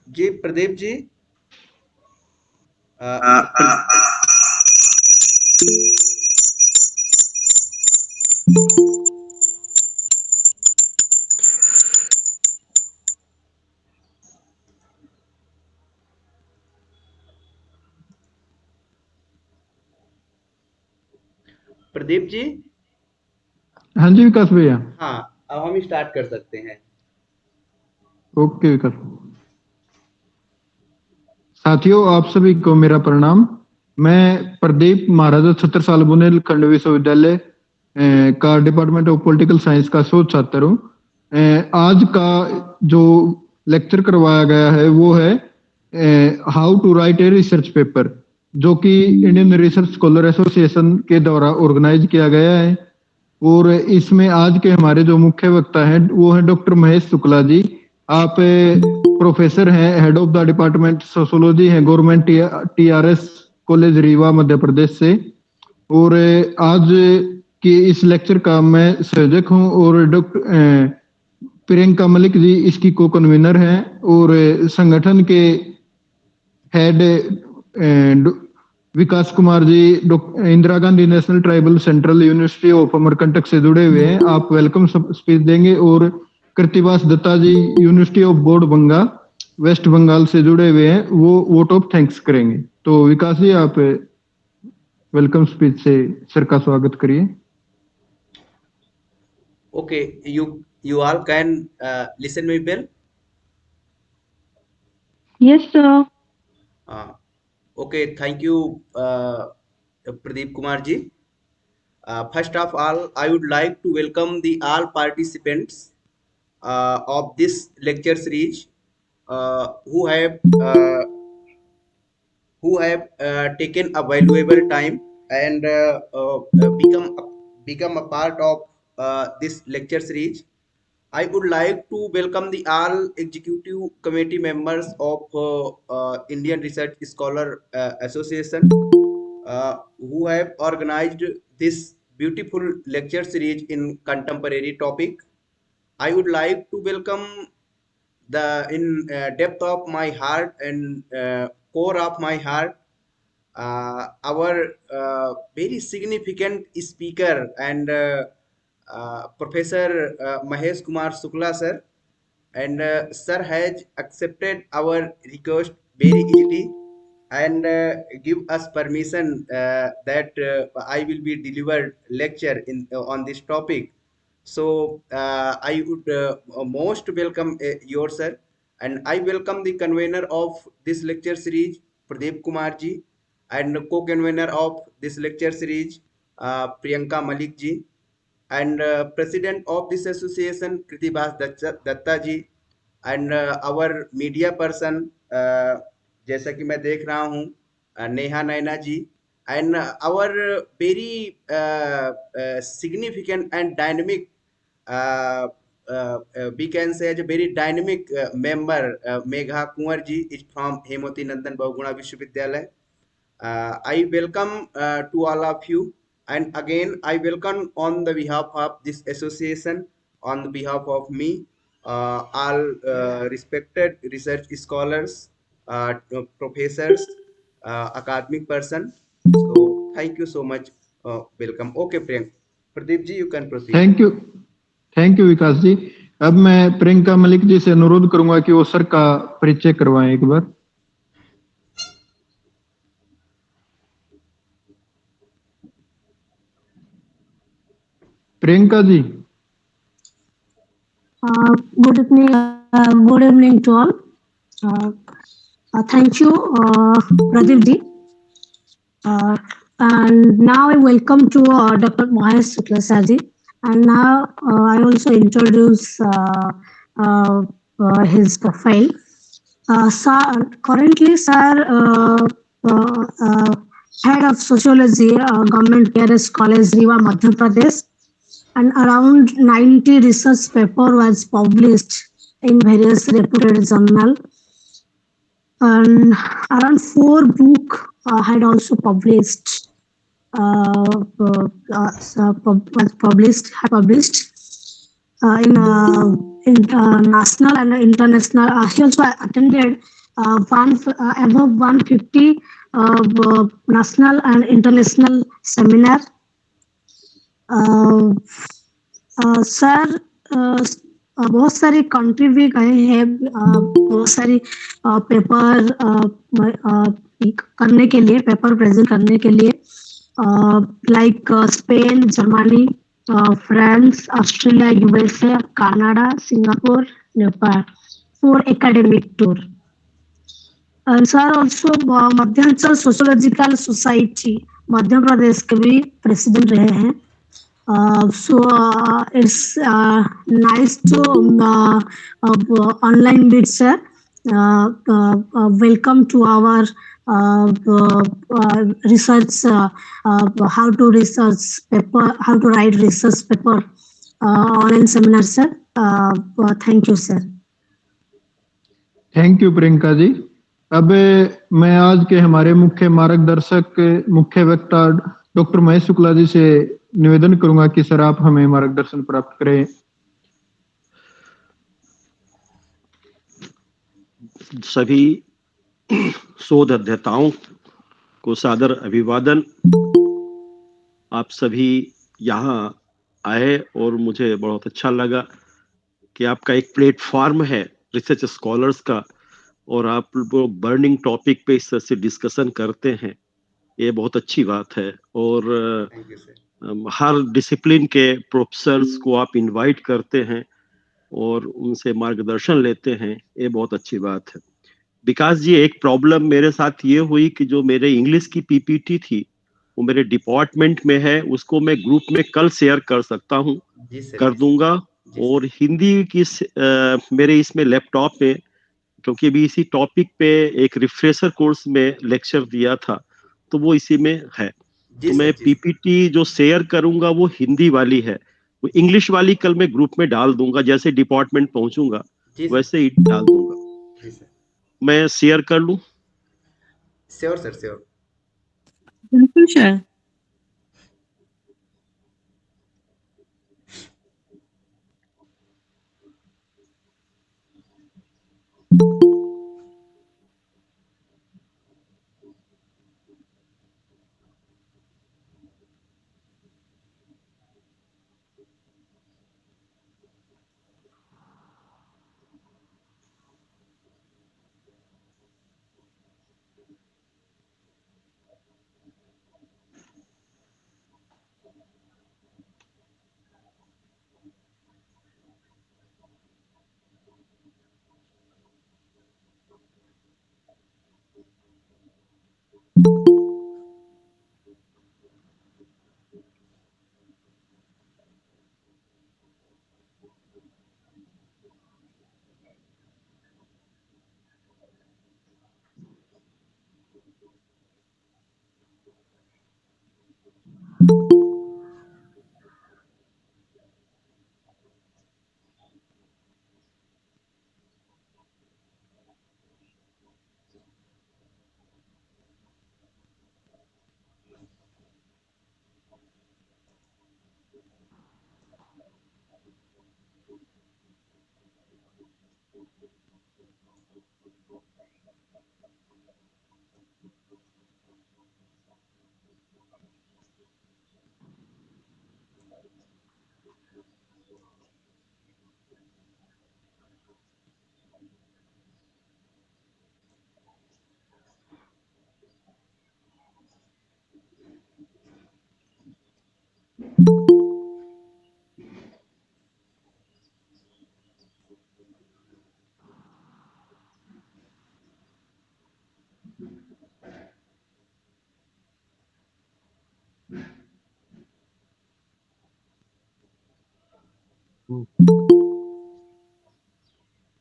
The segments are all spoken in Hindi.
जी प्रदीप जी, अ, प्रदीप जी। हाँ जी विकास भैया। हाँ, अब हम स्टार्ट कर सकते हैं। ओके विकास। साथियों, आप सभी को मेरा प्रणाम। मैं प्रदीप, महाराजा छत्रसाल बुंदेलखंड विश्वविद्यालय का डिपार्टमेंट ऑफ पॉलिटिकल साइंस का शोध छात्र हूँ। आज का जो लेक्चर करवाया गया है वो है how to write a research paper, जो कि इंडियन रिसर्च स्कॉलर एसोसिएशन के द्वारा ऑर्गेनाइज किया गया है। और इसमें आज के हमारे जो मुख्य वक्ता हैं वो है डॉक्टर महेश शुक्ला जी। आप प्रोफेसर हैं, head of the department sociology है, government TRS college Rewa Madhya Pradesh से। और आज के इस लेक्चर का मैं संयोजक हूं और डॉक्टर प्रियंका मलिक जी इसकी को कन्वीनर हैं। और संगठन के head Vikas Kumar ji Indira Gandhi national tribal central university of Amarkantak से जुड़े हुए हैं। आप वेलकम स्पीच देंगे। और Krittibas Datta ji university of board Banga West Bengal से जुड़े हुए हैं, वो वोट ऑफ थैंक्स करेंगे। तो विकास जी, आप वेलकम स्पीच से सर का स्वागत करिए। Okay, you all can listen me well. Yes, sir. Okay, thank you, Pradeep Kumar ji. First of all, I would like to welcome the all participants of this lecture series who have taken a valuable time and become a part of this lecture series. I would like to welcome the all executive committee members of Indian Research Scholar Association who have organized this beautiful lecture series in contemporary topic. I would like to welcome the in depth of my heart and core of my heart our very significant speaker and Professor Mahesh Kumar Sukla sir, and sir has accepted our request very easily and give us permission that I will be delivered lecture in on this topic. So I would most welcome your sir, and I welcome the convener of this lecture series, Pradeep Kumar ji, and co-convener of this lecture series, Priyanka Malik ji, and president of this association, Kritibas Datta ji, and our media person, जैसा कि मैं देख रहा हूँ, नेहा नैना जी, and our very significant and dynamic we can say as a very dynamic member, Megha Kunwar ji is from Hemoti Nandan Bahuguna Vishwavidyalaya. I welcome to all of you, and again I welcome on the behalf of this association, on the behalf of me, all respected research scholars, professors, academic person. So thank you so much. Welcome. Okay, Priyank. Pradeep ji, you can proceed. Thank you Vikas ji. अब मैं प्रियंका मलिक जी से अनुरोध करूंगा कि वो सर का परिचय करवाएं एक बार। Priyanka ji. Good evening to all. Thank you, Pradeep ji. And now I welcome to Dr. Mahesh Shukla sir ji. And now I also introduce his profile. Sir, currently, sir, head of sociology, Government PRS College, Rewa, Madhya Pradesh, and around 90 research paper was published in various reputed journal, and around 4 book had also published. was published in national and international. He also attended above 150 national and international seminar. Uh, sir बहुत सारी कंट्री भी गए हैं, बहुत सारी पेपर करने के लिए, पेपर प्रेजेंट करने के लिए, like Spain, Germany, France, Australia, USA, Canada, Singapore, Nepal for academic tour. Sir also Madhyanchal sociological society Madhya Pradesh के भी प्रेसिडेंट रहे हैं. So it's nice to online meet, sir. Welcome to our research. How to research paper, how to write research paper online seminar, sir. Thank you, sir. Thank you Priyanka ji. अब मैं आज के हमारे मुख्य मार्गदर्शक, मुख्य वक्ता डॉक्टर महेश शुक्ला जी से निवेदन करूंगा कि सर आप हमें मार्गदर्शन प्राप्त करें. सभी शोध अध्येताओं को सादर अभिवादन. आप सभी यहाँ आए और मुझे बहुत अच्छा लगा कि आपका एक प्लेटफॉर्म है रिसर्च स्कॉलर्स का, और आप लोग बर्निंग टॉपिक पे इस तरह से डिस्कशन करते हैं, ये बहुत अच्छी बात है. और thank you sir. Her discipline के प्रोफेसर्स को आप इनवाइट करते हैं और उनसे मार्गदर्शन लेते हैं, ये बहुत अच्छी बात है. विकास जी, एक प्रॉब्लम मेरे साथ ये हुई कि जो मेरे इंग्लिश की पीपीटी थी वो मेरे डिपार्टमेंट में है, उसको मैं ग्रुप में कल शेयर कर सकता हूँ, जी सर. कर दूंगा. जी और हिंदी की मेरे इसमें लैपटॉप में, क्योंकि अभी इसी टॉपिक पे एक रिफ्रेशर कोर्स में लेक्चर दिया था, तो वो इसी में है. तो मैं पीपीटी जो शेयर करूंगा वो हिंदी वाली है, वो इंग्लिश वाली कल मैं ग्रुप में डाल दूंगा. जैसे डिपार्टमेंट पहुंचूंगा वैसे ही डाल दूंगा. जी सर. मैं शेयर कर लूं? Sure sir, sure. बिल्कुल सर.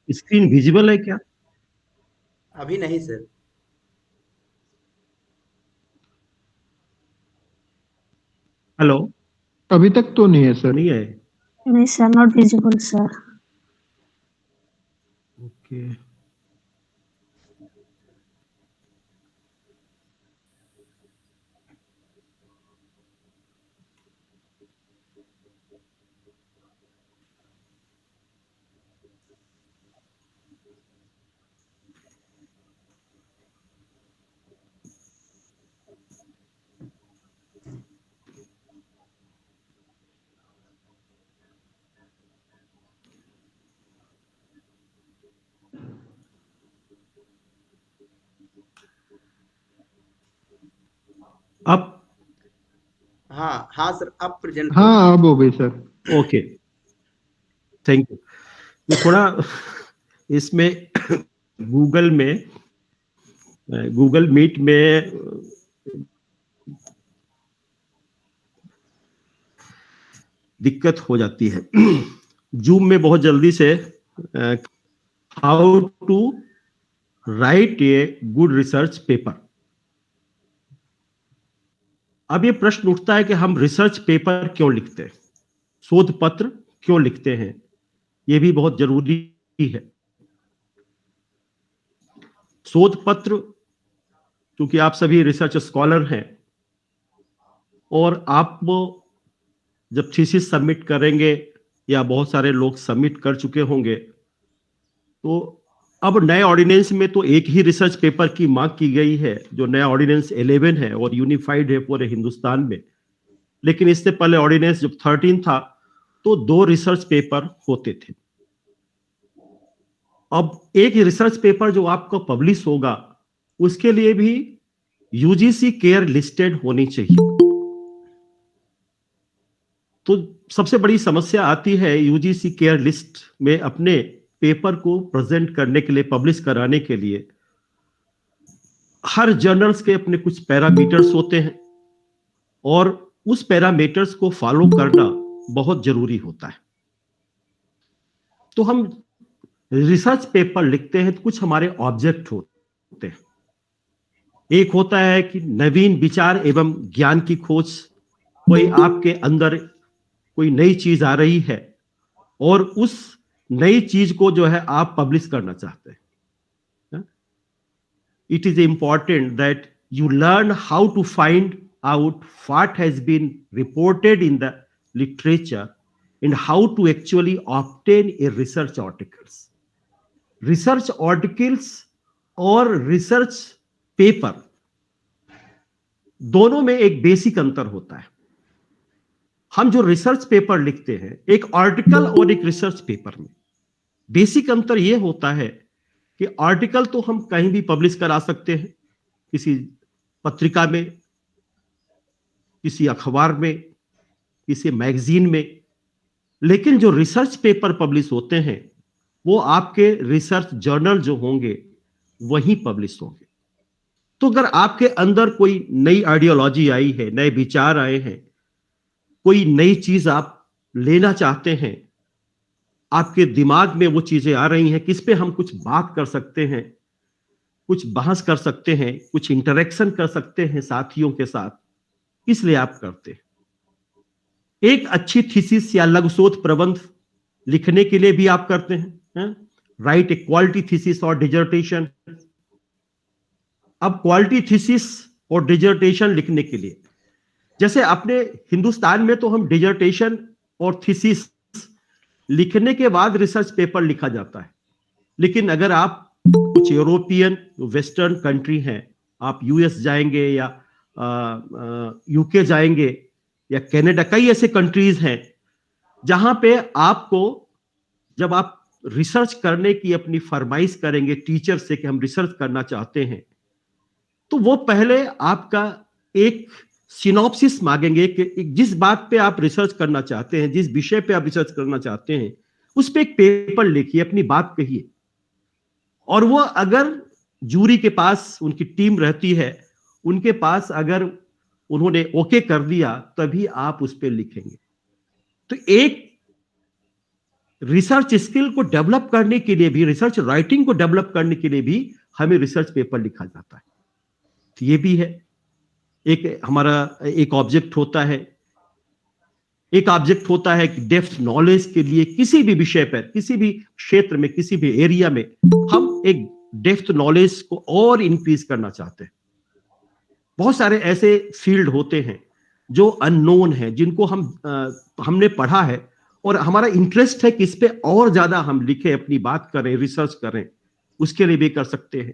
स्क्रीन विजिबल है क्या? अभी नहीं सर. हेलो? अभी तक तो नहीं है सर. नहीं है. नहीं sir, not visible, sir. Okay. अब हाँ हाँ सर, अब प्रेजेंट हो। हाँ अब हो गई सर। Okay, thank you. ये थोड़ा इसमें गूगल मीट में दिक्कत हो जाती है। जूम में बहुत जल्दी से how to write a good research paper. अब ये प्रश्न उठता है कि हम रिसर्च पेपर क्यों लिखते हैं, शोध पत्र क्यों लिखते हैं, ये भी बहुत जरूरी है। शोध पत्र, क्योंकि आप सभी रिसर्च स्कॉलर हैं और आप जब थीसिस सबमिट करेंगे या बहुत सारे लोग सबमिट कर चुके होंगे, तो अब नए ऑर्डिनेंस में तो एक ही रिसर्च पेपर की मांग की गई है, जो नया ऑर्डिनेंस 11 है और यूनिफाइड है पूरे हिंदुस्तान में। लेकिन इससे पहले ऑर्डिनेंस जब 13 था तो 2 रिसर्च पेपर होते थे। अब एक रिसर्च पेपर जो आपको पब्लिश होगा उसके लिए भी यूजीसी केयर लिस्टेड होनी चाहिए। तो सबसे बड़ी समस्या आती है यूजीसी केयर लिस्ट में अपने पेपर को प्रेजेंट करने के लिए, पब्लिश कराने के लिए। हर जर्नल्स के अपने कुछ पैरामीटर्स होते हैं और उस पैरामीटर्स को फॉलो करना बहुत जरूरी होता है। तो हम रिसर्च पेपर लिखते हैं तो कुछ हमारे ऑब्जेक्ट होते हैं। एक होता है कि नवीन विचार एवं ज्ञान की खोज, कोई आपके अंदर कोई नई चीज आ रही है और उस नई चीज को जो है आप पब्लिश करना चाहते हैं। It is important that you learn how to find out what has been reported in the literature and how to actually obtain a research articles. Research articles और research paper दोनों में एक बेसिक अंतर होता है। हम जो रिसर्च पेपर लिखते हैं, एक आर्टिकल और एक रिसर्च पेपर में बेसिक अंतर यह होता है कि आर्टिकल तो हम कहीं भी पब्लिश करा सकते हैं, किसी पत्रिका में, किसी अखबार में, किसी मैगजीन में। लेकिन जो रिसर्च पेपर पब्लिश होते हैं वो आपके रिसर्च जर्नल जो होंगे वहीं पब्लिश होंगे। तो अगर आपके अंदर कोई नई आइडियोलॉजी आई है, नए विचार आए हैं, कोई नई चीज आप लेना चाहते हैं, आपके दिमाग में वो चीजें आ रही हैं, किस पे हम कुछ बात कर सकते हैं, कुछ बहस कर सकते हैं, कुछ इंटरेक्शन कर सकते हैं साथियों के साथ, इसलिए आप करते हैं। एक अच्छी थीसिस या लघु शोध प्रबंध लिखने के लिए भी आप करते हैं, राइट ए क्वालिटी थीसिस और डिजर्टेशन। अब क्वालिटी थीसिस और डिजर्टेशन लिखने के लिए, जैसे अपने हिंदुस्तान में तो हम डिजर्टेशन और थीसिस लिखने के बाद रिसर्च पेपर लिखा जाता है। लेकिन अगर आप कुछ यूरोपियन वेस्टर्न कंट्री हैं, आप यूएस जाएंगे या यूके जाएंगे या कनाडा, कई ऐसे कंट्रीज हैं जहां पे आपको, जब आप रिसर्च करने की अपनी फरमाइश करेंगे टीचर से कि हम रिसर्च करना चाहते हैं, तो वो पहले आपका एक सिनॉप्सिस मांगेंगे कि जिस बात पे आप रिसर्च करना चाहते हैं, जिस विषय पे आप रिसर्च करना चाहते हैं, उस पे एक पेपर लिखिए, अपनी बात कहिए। और वो अगर जूरी के पास उनकी टीम रहती है, उनके पास अगर उन्होंने ओके कर दिया तभी आप उस पर लिखेंगे। तो एक रिसर्च स्किल को डेवलप करने के लिए भी, रिसर्च राइटिंग को डेवलप करने के लिए भी हमें रिसर्च पेपर लिखा जाता है। तो ये भी है, एक हमारा एक ऑब्जेक्ट होता है। एक ऑब्जेक्ट होता है कि डेप्थ नॉलेज के लिए किसी भी विषय पर, किसी भी क्षेत्र में, किसी भी एरिया में हम एक डेप्थ नॉलेज को और इंक्रीज करना चाहते हैं। बहुत सारे ऐसे फील्ड होते हैं जो अननोन है, जिनको हमने पढ़ा है और हमारा इंटरेस्ट है कि इस पे और ज्यादा हम लिखें, अपनी बात करें, रिसर्च करें, उसके लिए भी कर सकते हैं।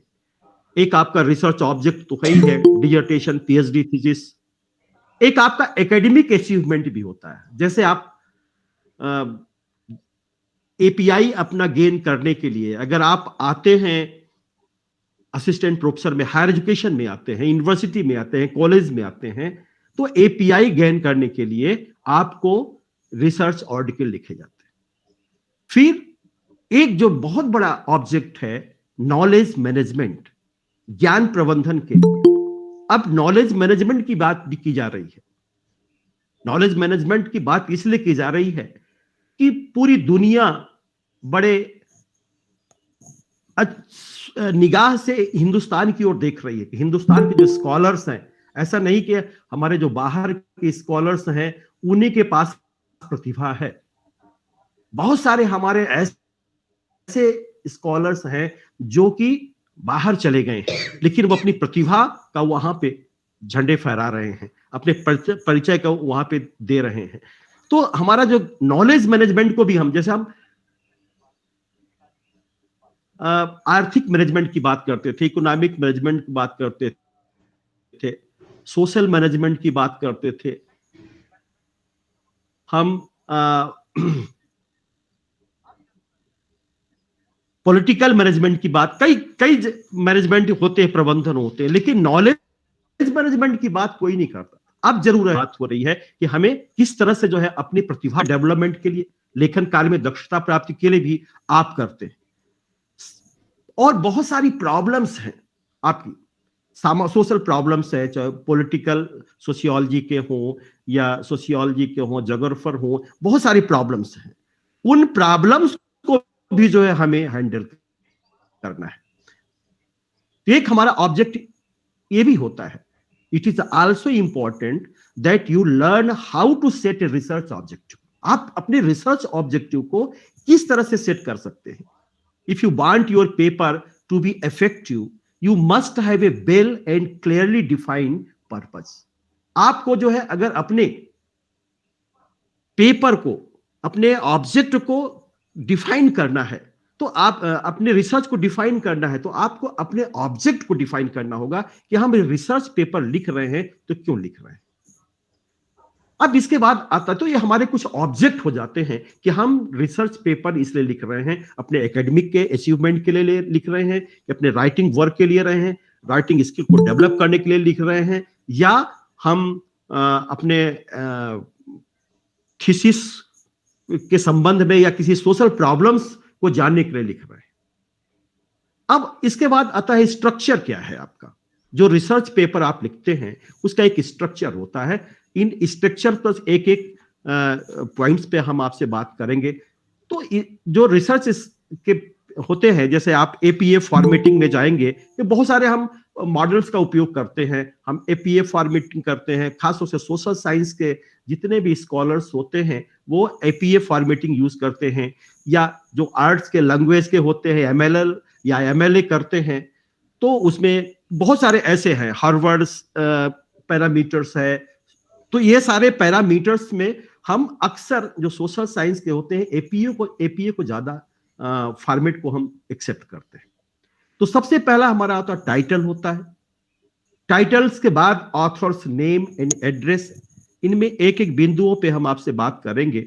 एक आपका रिसर्च ऑब्जेक्ट तो है ही है, डिजर्टेशन, पीएचडी थीसिस। एक आपका एकेडमिक अचीवमेंट भी होता है, जैसे आप एपीआई अपना गेन करने के लिए अगर आप आते हैं असिस्टेंट प्रोफेसर में, हायर एजुकेशन में आते हैं, यूनिवर्सिटी में आते हैं, कॉलेज में आते हैं, तो एपीआई गेन करने के लिए आपको रिसर्च आर्टिकल लिखे जाते हैं। फिर एक जो बहुत बड़ा ऑब्जेक्ट है नॉलेज मैनेजमेंट, ज्ञान प्रबंधन के लिए। अब नॉलेज मैनेजमेंट की बात भी की जा रही है। नॉलेज मैनेजमेंट की बात इसलिए की जा रही है कि पूरी दुनिया बड़े निगाह से हिंदुस्तान की ओर देख रही है कि हिंदुस्तान के जो स्कॉलर्स हैं, ऐसा नहीं कि हमारे जो बाहर के स्कॉलर्स हैं उन्हीं के पास प्रतिभा है, बहुत सारे हमारे ऐसे स्कॉलर्स हैं जो कि बाहर चले गए हैं, लेकिन वो अपनी प्रतिभा का वहां पे झंडे फहरा रहे हैं, अपने परिचय का वहां पे दे रहे हैं। तो हमारा जो नॉलेज मैनेजमेंट को भी हम, जैसे हम आर्थिक मैनेजमेंट की बात करते थे, इकोनॉमिक मैनेजमेंट की बात करते थे, सोशल मैनेजमेंट की बात करते थे, हम पॉलिटिकल मैनेजमेंट की बात, कई मैनेजमेंट होते हैं, प्रबंधन होते हैं, लेकिन नॉलेज मैनेजमेंट की बात कोई नहीं करता। अब जरूर बात हो रही है कि हमें किस तरह से जो है अपनी प्रतिभा डेवलपमेंट के लिए, लेखन कार्य में दक्षता प्राप्ति के लिए भी आप करते हैं। और बहुत सारी प्रॉब्लम्स हैं आपकी, सोशल प्रॉब्लम्स है, चाहे पॉलिटिकल सोशियोलॉजी के हों या सोशियोलॉजी के हों, जोग्राफर हों, बहुत सारी प्रॉब्लम्स हैं। उन प्रॉब्लम्स को भी जो है हमें हैंडल करना है। एक हमारा ऑब्जेक्ट ये भी होता है, it is also important that you learn how to set a research objective. आप अपने रिसर्च ऑब्जेक्टिव को किस तरह से सेट कर सकते हैं। If you want your paper to be effective, you must have a well and clearly defined purpose. आपको जो है अगर अपने पेपर को, अपने ऑब्जेक्ट को डिफाइन करना है, तो आप अपने रिसर्च को डिफाइन करना है, तो आपको अपने ऑब्जेक्ट को डिफाइन करना होगा कि हम रिसर्च पेपर लिख रहे हैं तो क्यों लिख रहे हैं। अब इसके बाद आता, तो ये हमारे कुछ ऑब्जेक्ट हो जाते हैं कि हम रिसर्च पेपर इसलिए लिख रहे हैं, अपने एकेडमिक के अचीवमेंट के लिए लिख रहे हैं, अपने राइटिंग वर्क के लिए रहे हैं, राइटिंग स्किल को डेवलप करने के लिए लिख रहे हैं, या हम अपने थीसिस के संबंध में या किसी सोशल प्रॉब्लम्स को जानने के लिए लिख रहे हैं। अब इसके बाद आता है स्ट्रक्चर क्या है आपका। जो रिसर्च पेपर आप लिखते हैं उसका एक स्ट्रक्चर होता है। इन स्ट्रक्चर प्लस एक एक पॉइंट्स पे हम आपसे बात करेंगे। तो जो रिसर्च के होते हैं, जैसे आप एपीए फॉर्मेटिंग में जाएंगे, ये बहुत सारे हम मॉडल्स का उपयोग करते हैं। हम एपीए फॉर्मेटिंग करते हैं, खासतौर से सोशल साइंस के जितने भी स्कॉलर्स होते हैं वो एपीए फॉर्मेटिंग यूज करते हैं, या जो आर्ट्स के लैंग्वेज के होते हैं एमएलएल या एमएलए करते हैं। तो उसमें बहुत सारे ऐसे हैं, हार्वर्ड्स पैरामीटर्स है। तो ये सारे पैरामीटर्स में हम अक्सर जो सोशल साइंस के होते हैं एपीए को ज्यादा फॉर्मेट को हम एक्सेप्ट करते हैं। तो सबसे पहला हमारा आता टाइटल होता है। टाइटल्स के बाद ऑथर्स नेम एंड एड्रेस, इनमें एक एक बिंदुओं पे हम आपसे बात करेंगे।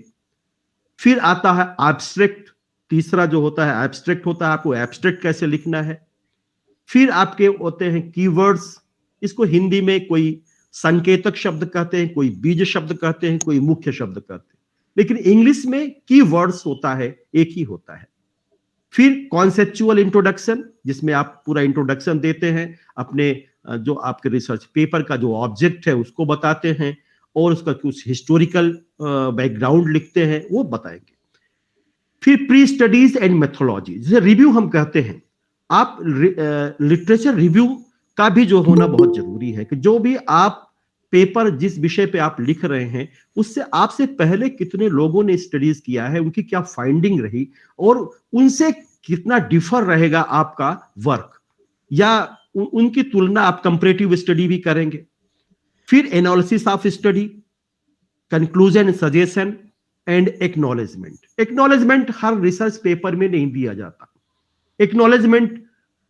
फिर आता है एब्स्ट्रैक्ट, तीसरा जो होता है एब्स्ट्रैक्ट होता है, आपको एब्स्ट्रैक्ट कैसे लिखना है। फिर आपके होते हैं कीवर्ड्स, इसको हिंदी में कोई संकेतक शब्द कहते हैं, कोई बीज शब्द कहते हैं, कोई मुख्य शब्द कहते हैं, लेकिन इंग्लिश में कीवर्ड्स होता है, एक ही होता है। फिर कॉन्सेप्चुअल इंट्रोडक्शन, जिसमें आप पूरा इंट्रोडक्शन देते हैं, अपने जो आपके रिसर्च पेपर का जो ऑब्जेक्ट है उसको बताते हैं, और उसका कुछ हिस्टोरिकल बैकग्राउंड लिखते हैं, वो बताएंगे। फिर प्री स्टडीज एंड मेथोलॉजी, जिसे रिव्यू हम कहते हैं। आप लिटरेचर रिव्यू का भी जो होना बहुत जरूरी है कि जो भी आप पेपर, जिस विषय पे आप लिख रहे हैं, उससे आपसे पहले कितने लोगों ने स्टडीज किया है, उनकी क्या फाइंडिंग रही, और उनसे कितना डिफर रहेगा आपका वर्क, या उनकी तुलना आप कंपैरेटिव स्टडी भी करेंगे। फिर analysis of study, conclusion, suggestion and acknowledgement. Acknowledgement her research paper में नहीं दिया जाता। एक्नॉलेजमेंट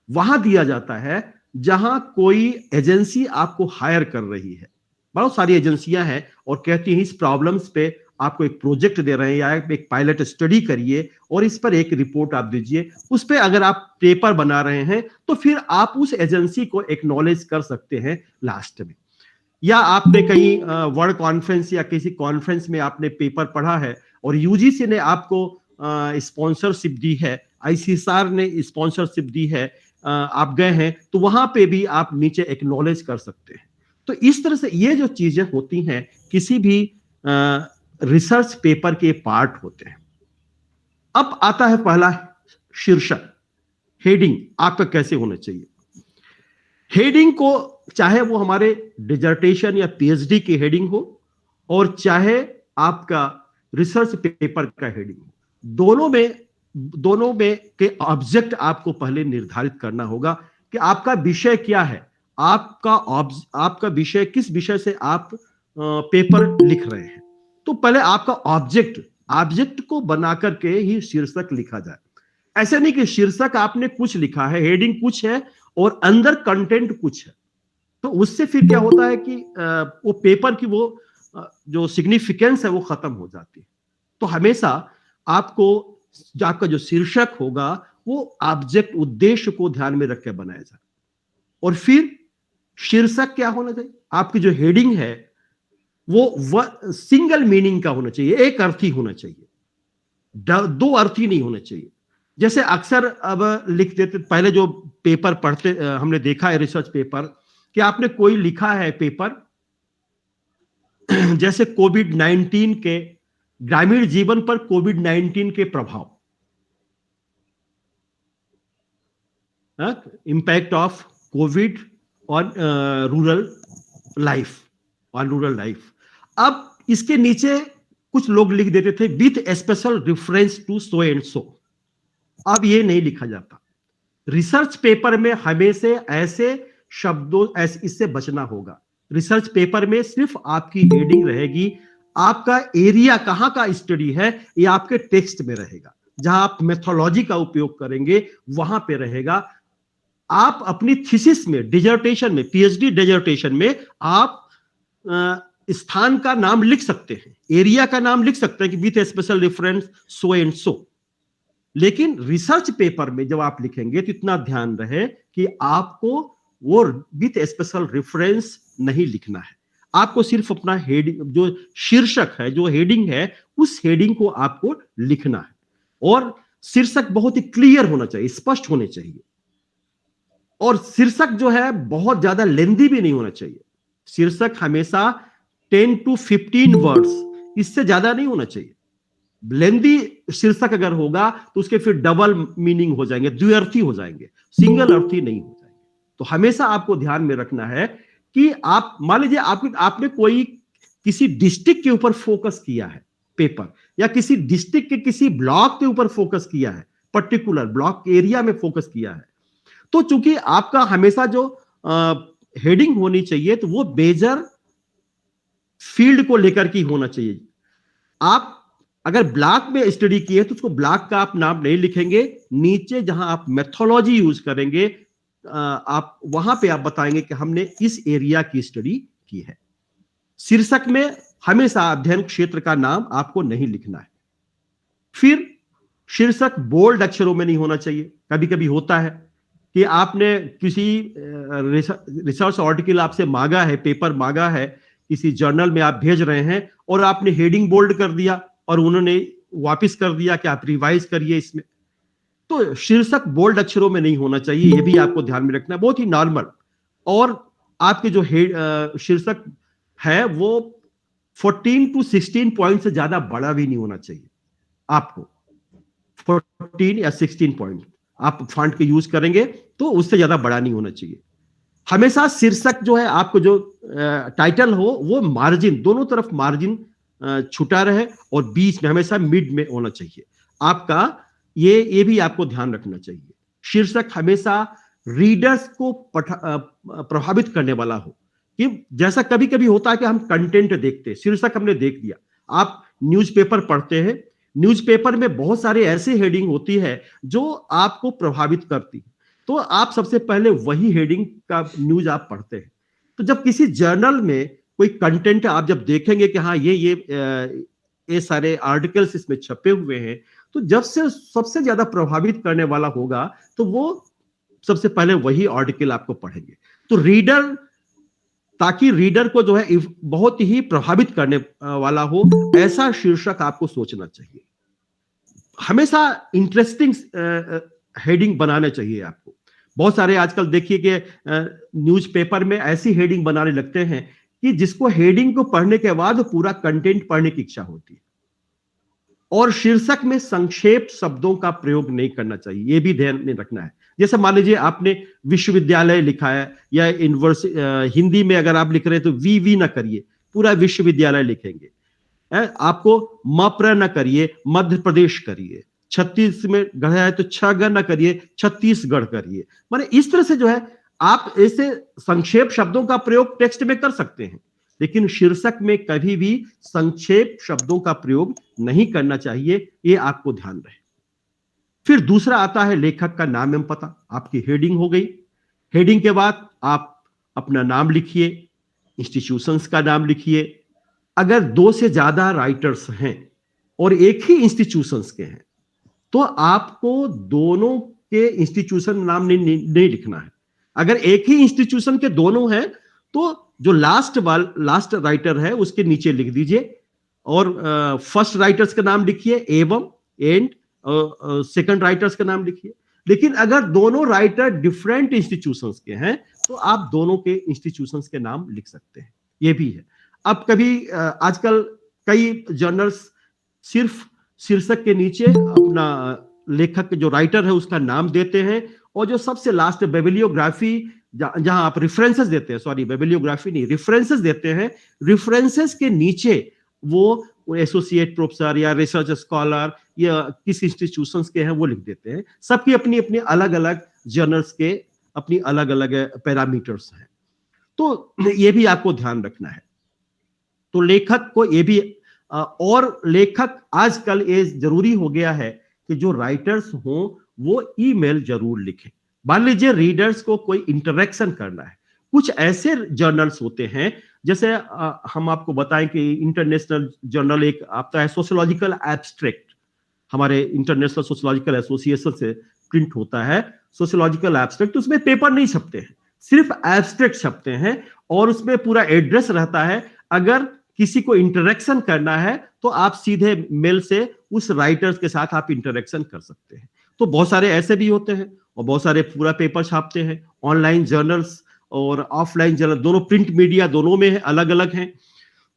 वहां दिया जाता है जहां कोई एजेंसी आपको हायर कर रही है। बहुत सारी एजेंसियां हैं और कहती हैं इस प्रॉब्लम्स पे आपको एक प्रोजेक्ट दे रहे हैं या एक पायलट स्टडी करिए और इस पर एक रिपोर्ट आप दीजिए, उस पर अगर आप पेपर बना रहे हैं तो फिर आप उस एजेंसी को एक्नॉलेज कर सकते हैं लास्ट में। या आपने कहीं वर्ल्ड कॉन्फ्रेंस या किसी कॉन्फ्रेंस में आपने पेपर पढ़ा है और यूजीसी ने आपको स्पॉन्सरशिप दी है, आईसीएसआर ने स्पॉन्सरशिप दी है, आप गए हैं, तो वहां पे भी आप नीचे एक्नॉलेज कर सकते हैं। तो इस तरह से ये जो चीजें होती हैं किसी भी रिसर्च पेपर के पार्ट होते हैं। अब आता है पहला शीर्षक, हेडिंग आपका कैसे होना चाहिए। हेडिंग को चाहे वो हमारे डिजर्टेशन या पीएचडी की हेडिंग हो और चाहे आपका रिसर्च पेपर का हेडिंग हो, दोनों में के ऑब्जेक्ट आपको पहले निर्धारित करना होगा कि आपका विषय क्या है, आपका विषय किस विषय से आप पेपर लिख रहे हैं। तो पहले आपका ऑब्जेक्ट को बना करके ही शीर्षक लिखा जाए। ऐसे नहीं कि शीर्षक आपने कुछ लिखा है, हेडिंग कुछ है और अंदर कंटेंट कुछ है, तो उससे फिर क्या होता है कि वो पेपर की वो जो सिग्निफिकेंस है वो खत्म हो जाती है। तो हमेशा आपका जो शीर्षक होगा वो ऑब्जेक्ट, उद्देश्य को ध्यान में रख के बनाया जाए। और फिर शीर्षक क्या होना चाहिए, आपकी जो हेडिंग है वो सिंगल मीनिंग का होना चाहिए, एक अर्थी होना चाहिए, दो अर्थी नहीं होना चाहिए। जैसे अक्सर अब लिख देते, पहले जो पेपर पढ़ते हमने देखा है रिसर्च पेपर, कि आपने कोई लिखा है पेपर जैसे कोविड-19 के ग्रामीण जीवन पर कोविड-19 के प्रभाव, impact of COVID on rural life. अब इसके नीचे कुछ लोग लिख देते थे with special reference to so and so. अब ये नहीं लिखा जाता। रिसर्च पेपर में हमेशा ऐसे शब्दों इससे बचना होगा। रिसर्च पेपर में सिर्फ आपकी हेडिंग रहेगी, आपका एरिया कहां का स्टडी है ये आपके टेक्स्ट में रहेगा, जहां आप मेथोलॉजी का उपयोग करेंगे वहां पे रहेगा। आप अपनी थीसिस में, डिजर्टेशन में, पीएचडी डिजर्टेशन में आप स्थान का नाम लिख सकते हैं, एरिया का नाम लिख सकते हैं कि with special reference so and सो। लेकिन रिसर्च पेपर में जब आप लिखेंगे तो इतना ध्यान रहे कि आपको वो विथ स्पेशल रेफरेंस नहीं लिखना है। आपको सिर्फ अपना हेडिंग, जो शीर्षक है, जो हेडिंग है, उस हेडिंग को आपको लिखना है। और शीर्षक बहुत ही क्लियर होना चाहिए, स्पष्ट होने चाहिए। और शीर्षक जो है बहुत ज्यादा लेंदी भी नहीं होना चाहिए। शीर्षक हमेशा 10 to 15 वर्ड्स, इससे ज्यादा नहीं होना चाहिए। लेंदी शीर्षक अगर होगा तो उसके फिर डबल मीनिंग हो जाएंगे, द्विअर्थी हो जाएंगे, सिंगल अर्थी नहीं हो जाएंगे। तो हमेशा आपको ध्यान में रखना है कि आप मान लीजिए आपने कोई किसी डिस्ट्रिक्ट के ऊपर फोकस किया है पेपर, या किसी डिस्ट्रिक्ट के किसी ब्लॉक के ऊपर फोकस किया है, पर्टिकुलर ब्लॉक एरिया में फोकस किया है, तो चूंकि आपका हमेशा जो हेडिंग होनी चाहिए तो वो मेजर फील्ड को लेकर के होना चाहिए। आप अगर ब्लॉक में स्टडी किए तो उसको ब्लॉक का आप नाम नहीं लिखेंगे, नीचे जहां आप मेथोलॉजी यूज करेंगे आप वहां पे आप बताएंगे कि हमने इस एरिया की स्टडी की है। शीर्षक में हमेशा अध्ययन क्षेत्र का नाम आपको नहीं लिखना है। फिर शीर्षक बोल्ड अक्षरों में नहीं होना चाहिए। कभी कभी होता है कि आपने किसी रिसर्च आर्टिकल आपसे मांगा है, पेपर मांगा है, किसी जर्नल में आप भेज रहे हैं और आपने हेडिंग बोल्ड कर दिया और उन्होंने वापस कर दिया कि आप रिवाइज करिए इसमें। तो शीर्षक बोल्ड अक्षरों में नहीं होना चाहिए, यह भी आपको ध्यान में रखना है, बहुत ही नॉर्मल। और आपके जो शीर्षक है वो 14 to 16 पॉइंट से ज्यादा बड़ा भी नहीं होना चाहिए। आपको 14 या 16 पॉइंट आप फॉन्ट के यूज करेंगे तो उससे ज्यादा बड़ा नहीं होना चाहिए। हमेशा शीर्षक जो है, आपको जो टाइटल हो वो मार्जिन, दोनों तरफ मार्जिन छुटा रहे और बीच में हमेशा मिड में होना चाहिए आपका। ये भी आपको ध्यान रखना चाहिए। शीर्षक हमेशा रीडर्स को प्रभावित करने वाला हो। कि जैसा कभी कभी होता है कि हम कंटेंट देखते हैं, शीर्षक हमने देख दिया। आप न्यूज़पेपर पढ़ते हैं, न्यूज़पेपर में बहुत सारे ऐसे हेडिंग होती है जो आपको प्रभावित करती है, तो आप सबसे पहले वही हेडिंग का न्यूज आप पढ़ते हैं। तो जब किसी जर्नल में कोई कंटेंट आप जब देखेंगे कि हाँ ये ये सारे आर्टिकल्स इसमें छपे हुए हैं। तो जब से सबसे ज्यादा प्रभावित करने वाला होगा तो वो सबसे पहले वही आर्टिकल आपको पढ़ेंगे। तो रीडर, ताकि रीडर को जो है बहुत ही प्रभावित करने वाला हो, ऐसा शीर्षक आपको सोचना चाहिए। हमेशा इंटरेस्टिंग हेडिंग बनाने चाहिए आपको। बहुत सारे आजकल देखिए कि न्यूज़पेपर में ऐसी हेडिंग बनाने लगते हैं कि जिसको हेडिंग को पढ़ने के बाद पूरा कंटेंट पढ़ने की इच्छा होती है। और शीर्षक में संक्षेप शब्दों का प्रयोग नहीं करना चाहिए, यह भी ध्यान में रखना है। जैसे मान लीजिए आपने विश्वविद्यालय लिखा है या यूनिवर्सिटी, हिंदी में अगर आप लिख रहे हैं तो वी ना करिए, पूरा विश्वविद्यालय लिखेंगे। आपको मप्र न करिए, मध्य प्रदेश करिए। छत्तीस में गढ़ है तो छगढ़ न करिए, छत्तीसगढ़ करिए। माने इस तरह से जो है आप ऐसे संक्षेप शब्दों का प्रयोग टेक्स्ट में कर सकते हैं, लेकिन शीर्षक में कभी भी संक्षेप शब्दों का प्रयोग नहीं करना चाहिए, ये आपको ध्यान रहे। फिर दूसरा आता है लेखक का नाम एवं पता। आपकी हेडिंग हो गई। हेडिंग के बाद आप अपना नाम लिखिए, इंस्टीट्यूशंस का नाम लिखिए। अगर 2 से ज्यादा राइटर्स हैं और एक ही इंस्टीट्यूशंस के हैं तो आपको दोनों के इंस्टीट्यूशन नाम नहीं लिखना है। अगर एक ही इंस्टीट्यूशन के दोनों हैं तो जो लास्ट राइटर है उसके नीचे लिख दीजिए, और फर्स्ट राइटर्स का नाम लिखिए एवं एंड सेकंड राइटर्स का नाम लिखिए। लेकिन अगर दोनों राइटर डिफरेंट इंस्टीट्यूशंस के हैं तो आप दोनों के इंस्टीट्यूशंस के नाम लिख सकते हैं, ये भी है। अब कभी आजकल कई जर्नल्स सिर्फ शीर्षक के नीचे अपना लेखक जो राइटर है उसका नाम देते हैं, और जो सबसे लास्ट बिब्लियोग्राफी जहां आप रेफरेंसेस देते हैं, सॉरी बिब्लियोग्राफी नहीं, रेफरेंसेस देते हैं, रेफरेंसेस के नीचे वो एसोसिएट प्रोफेसर या रिसर्च स्कॉलर या किस इंस्टीट्यूशंस के हैं वो लिख देते हैं। सबकी अपनी अपनी अलग अलग जर्नल्स के अपनी अलग अलग पैरामीटर्स हैं, तो ये भी आपको ध्यान रखना है। तो लेखक को ये भी और लेखक आजकल ये जरूरी हो गया है कि जो राइटर्स हों वो ईमेल जरूर लिखें। मान लीजिए रीडर्स को कोई इंटरेक्शन करना है। कुछ ऐसे जर्नल्स होते हैं, जैसे हम आपको बताएं कि इंटरनेशनल जर्नल एक आता है सोशियोलॉजिकल एब्स्ट्रैक्ट, हमारे इंटरनेशनल सोशियोलॉजिकल एसोसिएशन से प्रिंट होता है सोशियोलॉजिकल एब्स्ट्रैक्ट। उसमें पेपर नहीं छपते हैं, सिर्फ एब्स्ट्रैक्ट छपते हैं, और उसमें पूरा एड्रेस रहता है। अगर किसी को इंटरेक्शन करना है तो आप सीधे मेल से उस राइटर्स के साथ आप इंटरेक्शन कर सकते हैं। तो बहुत सारे ऐसे भी होते हैं, और बहुत सारे पूरा पेपर छापते हैं। ऑनलाइन जर्नल्स और ऑफलाइन जर्नल दोनों, प्रिंट मीडिया दोनों में है, अलग अलग हैं।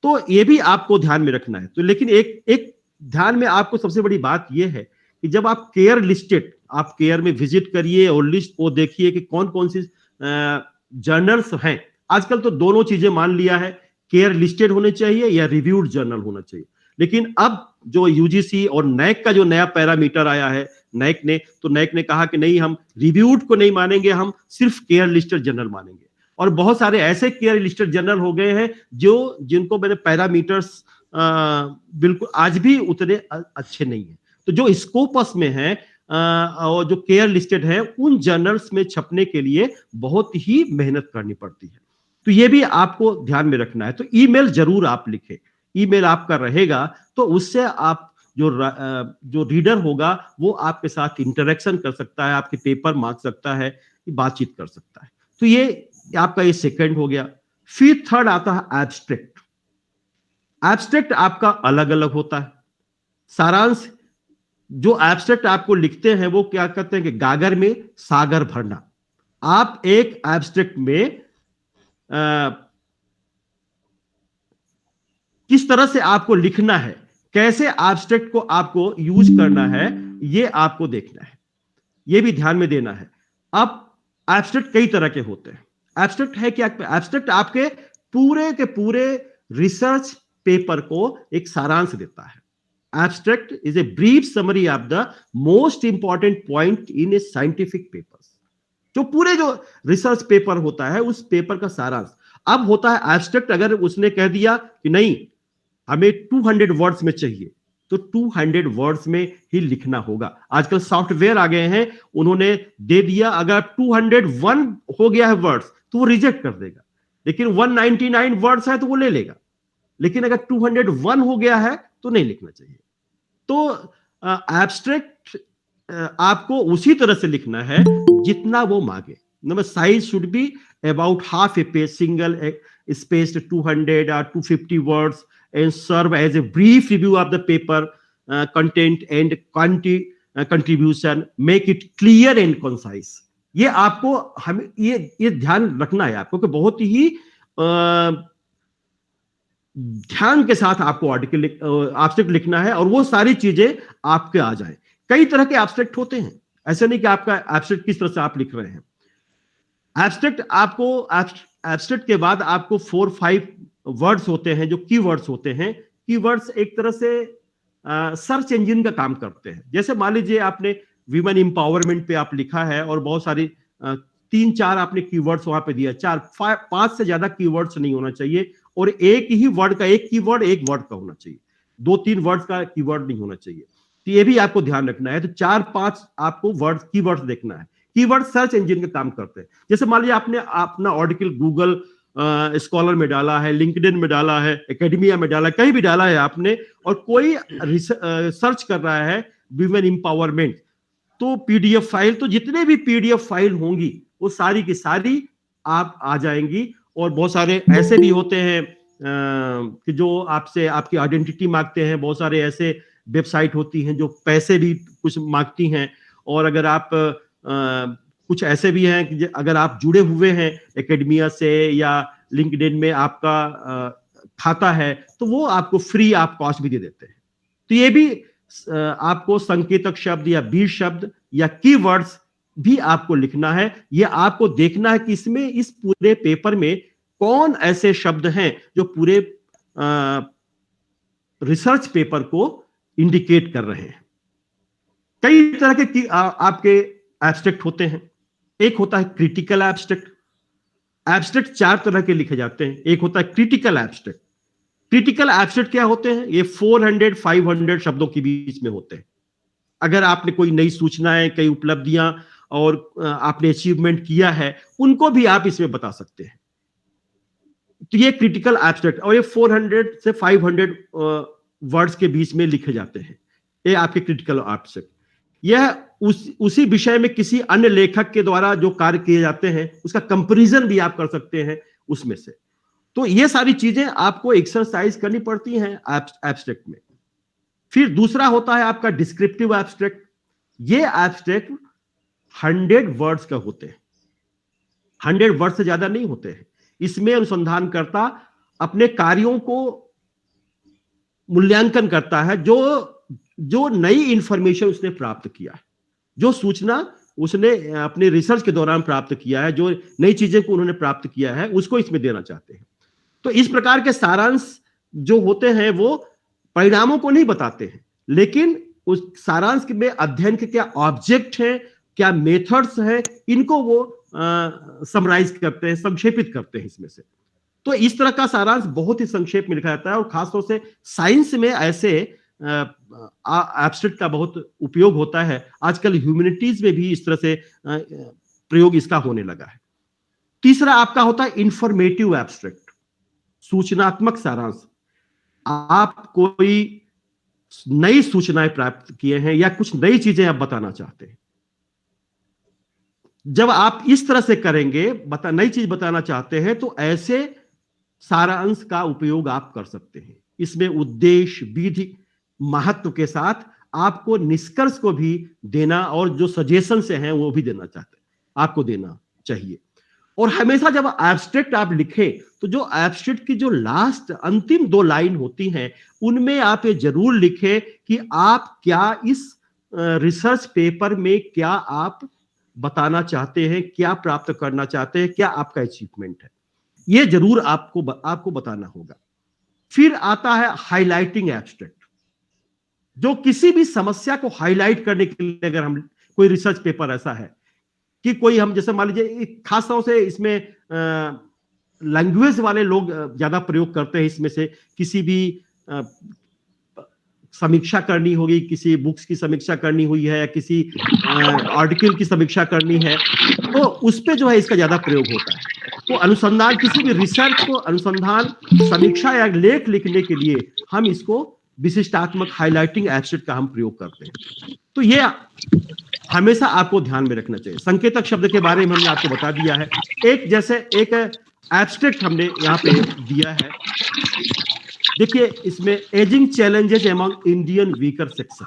तो ये भी आपको ध्यान में रखना है। तो लेकिन एक ध्यान में आपको सबसे बड़ी बात यह है कि जब आप केयर लिस्टेड, आप केयर में विजिट करिए और लिस्ट को देखिए कि कौन कौन सी जर्नल्स हैं। आजकल तो दोनों चीजें मान लिया है, केयर लिस्टेड होने चाहिए या रिव्यूड जर्नल होना चाहिए। लेकिन अब जो यूजीसी और नैक का जो नया पैरामीटर आया है, नैक ने कहा कि नहीं, हम रिव्यूड को नहीं मानेंगे, हम सिर्फ केयर लिस्टेड जर्नल मानेंगे। और बहुत सारे ऐसे केयर लिस्टेड जर्नल हो गए हैं जिनको मैंने पैरामीटर्स बिल्कुल आज भी उतने अच्छे नहीं है। तो जो स्कोपस में है और जो केयर लिस्टेड है, उन जर्नल्स में छपने के लिए बहुत ही मेहनत करनी पड़ती है। तो ये भी आपको ध्यान में रखना है। तो ईमेल जरूर आप लिखें। ईमेल आपका रहेगा तो उससे आप जो रीडर होगा वो आपके साथ इंटरेक्शन कर सकता है, आपके पेपर मांग सकता है, बातचीत कर सकता है। तो ये आपका ये सेकंड हो गया। फिर थर्ड आता है एब्स्ट्रैक्ट। एब्स्ट्रैक्ट आपका अलग अलग होता है। सारांश, जो एब्स्ट्रैक्ट आपको लिखते हैं वो क्या कहते हैं कि गागर में सागर भरना। आप एक एब्स्ट्रैक्ट में किस तरह से आपको लिखना है, कैसे एब्स्ट्रैक्ट को आपको यूज करना है, ये आपको देखना है, ये भी ध्यान में देना है। अब एब्स्ट्रैक्ट कई तरह के होते हैं। एब्स्ट्रैक्ट है क्या? एब्स्ट्रैक्ट आपके पूरे के पूरे रिसर्च पेपर को एक सारांश देता है। Abstract is a brief summary of the most important point in A scientific paper. जो पूरे जो रिसर्च पेपर होता है उस पेपर का सारांश। अब होता है एब्स्ट्रैक्ट, अगर उसने कह दिया कि नहीं हमें 200 वर्ड्स में चाहिए तो 200 वर्ड्स में ही लिखना होगा। आजकल सॉफ्टवेयर आ गए हैं, उन्होंने दे दिया अगर 201 हो गया है वर्ड्स तो वो रिजेक्ट कर देगा, लेकिन 199 वर्ड्स है तो वो ले लेगा। लेकिन अगर 201 हो गया है तो नहीं लिखना चाहिए। तो एब्स्ट्रैक्ट आपको उसी तरह से लिखना है जितना वो मांगे। Number size should be about half A page, single spaced 200 or 250 words and serve as a brief review of the paper content and contribution. Make it clear and concise. ये आपको हमें ये ध्यान रखना है आपको कि बहुत ही ध्यान के साथ आपको आर्टिकल एब्स्ट्रैक्ट लिखना है और वो सारी चीजें आपके आ जाए। कई तरह के एब्स्ट्रैक्ट होते हैं, ऐसे नहीं कि आपका एब्स्ट्रैक्ट किस तरह से आप लिख रहे हैं। एब्स्ट्रैक्ट आपको एब्स्ट्रैक्ट के बाद आपको 4-5 वर्ड्स होते हैं जो कीवर्ड्स होते हैं। कीवर्ड्स एक तरह से सर्च इंजन का काम करते हैं। जैसे मान लीजिए आपने विमेन एम्पावरमेंट पे आप लिखा है और बहुत सारी 3-4 आपने कीवर्ड्स वहां पे दिया, 4-5 से ज्यादा कीवर्ड्स नहीं होना चाहिए और एक ही वर्ड का एक कीवर्ड एक वर्ड का होना चाहिए, 2-3 वर्ड्स का कीवर्ड नहीं होना चाहिए। तो ये भी आपको ध्यान रखना है। तो 4-5 आपको वर्ड कीवर्ड्स देखना है। कीवर्ड सर्च इंजन का काम करते हैं। जैसे मान लीजिए आपने अपना आर्टिकल गूगल स्कॉलर में डाला है, लिंक्डइन में डाला है, एकेडमिया में डाला है, कहीं भी डाला है आपने, और कोई सर्च कर रहा है विमेन एम्पावरमेंट, तो पीडीएफ फाइल, तो जितने भी पीडीएफ फाइल होंगी वो सारी की सारी आप आ जाएंगी। और बहुत सारे ऐसे भी होते हैं कि जो आपसे आपकी आइडेंटिटी मांगते हैं। बहुत सारे ऐसे वेबसाइट होती हैं जो पैसे भी कुछ मांगती हैं। और अगर आप कुछ ऐसे भी हैं कि अगर आप जुड़े हुए हैं एकेडमिया से या लिंक्डइन में आपका खाता है तो वो आपको फ्री आप कॉस्ट भी दे देते हैं। तो ये भी आपको संकेतक शब्द या बीज शब्द या कीवर्ड्स भी आपको लिखना है। ये आपको देखना है कि इसमें इस पूरे पेपर में कौन ऐसे शब्द हैं जो पूरे रिसर्च पेपर को इंडिकेट कर रहे हैं। कई तरह के आपके एब्स्ट्रैक्ट होते हैं। एक होता है क्रिटिकल एब्स्ट्रैक्ट। एब्स्ट्रैक्ट 4 तरह के लिखे जाते हैं। एक होता है क्रिटिकल एब्स्ट्रैक्ट। क्रिटिकल एब्स्ट्रैक्ट क्या होते हैं? ये 400-500 शब्दों के बीच में होते हैं। अगर आपने कोई नई सूचनाएं, कई उपलब्धियां और आपने अचीवमेंट किया है, उनको भी आप इसमें बता सकते हैं। तो ये क्रिटिकल एब्स्ट्रैक्ट, और ये 400 से 500 वर्ड्स के बीच में लिखे जाते हैं। ये आपके क्रिटिकल एब्स्ट्रैक्ट। यह उसी विषय में किसी अन्य लेखक के द्वारा जो कार्य किए जाते हैं उसका कंपैरिजन भी आप कर सकते हैं उसमें से। तो ये सारी चीजें आपको एक्सरसाइज करनी पड़ती हैं एब्स्ट्रैक्ट में। फिर दूसरा होता है आपका डिस्क्रिप्टिव एब्स्ट्रैक्ट। ये एब्स्ट्रैक्ट 100 वर्ड्स का होते हैं। 100 वर्ड से ज्यादा नहीं होते हैं। इसमें अनुसंधानकर्ता अपने कार्यों को मूल्यांकन करता है, जो नई इंफॉर्मेशन उसने प्राप्त किया है, जो सूचना उसने अपने रिसर्च के दौरान प्राप्त किया है, जो नई चीजें को उन्होंने प्राप्त किया है, उसको इसमें देना चाहते हैं। तो इस प्रकार के सारांश जो होते हैं वो परिणामों को नहीं बताते हैं, लेकिन उस सारांश में अध्ययन के क्या ऑब्जेक्ट हैं, क्या मेथड्स हैं, इनको वो समराइज करते हैं, संक्षेपित करते हैं इसमें से। तो इस तरह का सारांश बहुत ही संक्षेप में लिखा जाता है और खासतौर से साइंस में ऐसे एब्स्ट्रैक्ट का बहुत उपयोग होता है। आजकल ह्यूमैनिटीज में भी इस तरह से प्रयोग इसका होने लगा है। तीसरा आपका होता है इंफॉर्मेटिव एब्स्ट्रैक्ट, सूचनात्मक सारांश। आप कोई नई सूचनाएं प्राप्त किए हैं या कुछ नई चीजें आप बताना चाहते हैं। जब आप इस तरह से करेंगे, नई चीज बताना चाहते हैं, तो ऐसे सारांश का उपयोग आप कर सकते हैं। इसमें उद्देश्य, विधि, महत्व के साथ आपको निष्कर्ष को भी देना और जो सजेशन से हैं वो भी देना चाहते हैं, आपको देना चाहिए। और हमेशा जब एब्स्ट्रैक्ट आप लिखें तो जो एब्स्ट्रैक्ट की जो लास्ट अंतिम 2 लाइन होती हैं उनमें आप ये जरूर लिखें कि आप क्या इस रिसर्च पेपर में क्या आप बताना चाहते हैं, क्या प्राप्त करना चाहते हैं, क्या आपका अचीवमेंट है। ये जरूर आपको बताना होगा। फिर आता है हाइलाइटिंग एब्स्ट्रैक्ट, जो किसी भी समस्या को हाईलाइट करने के लिए, अगर हम कोई रिसर्च पेपर ऐसा है कि कोई हम जैसे मान लीजिए, खास तौर से इसमें लैंग्वेज वाले लोग ज्यादा प्रयोग करते हैं। इसमें से किसी भी समीक्षा करनी होगी, किसी बुक्स की समीक्षा करनी हुई है या किसी आर्टिकल की समीक्षा करनी है, तो उस पे जो है इसका ज्यादा प्रयोग होता है। तो अनुसंधान, किसी भी रिसर्च को अनुसंधान, समीक्षा या लेख लिखने के लिए हम इसको विशिष्टात्मक हाइलाइटिंग एब्स्ट्रैक्ट का हम प्रयोग करते हैं। तो ये हमेशा आपको ध्यान में रखना चाहिए। संकेतक शब्द के बारे में हमने आपको बता दिया है। एक एब्स्ट्रैक्ट हमने यहाँ पे दिया है, देखिए इसमें ageing challenges among Indian weaker section,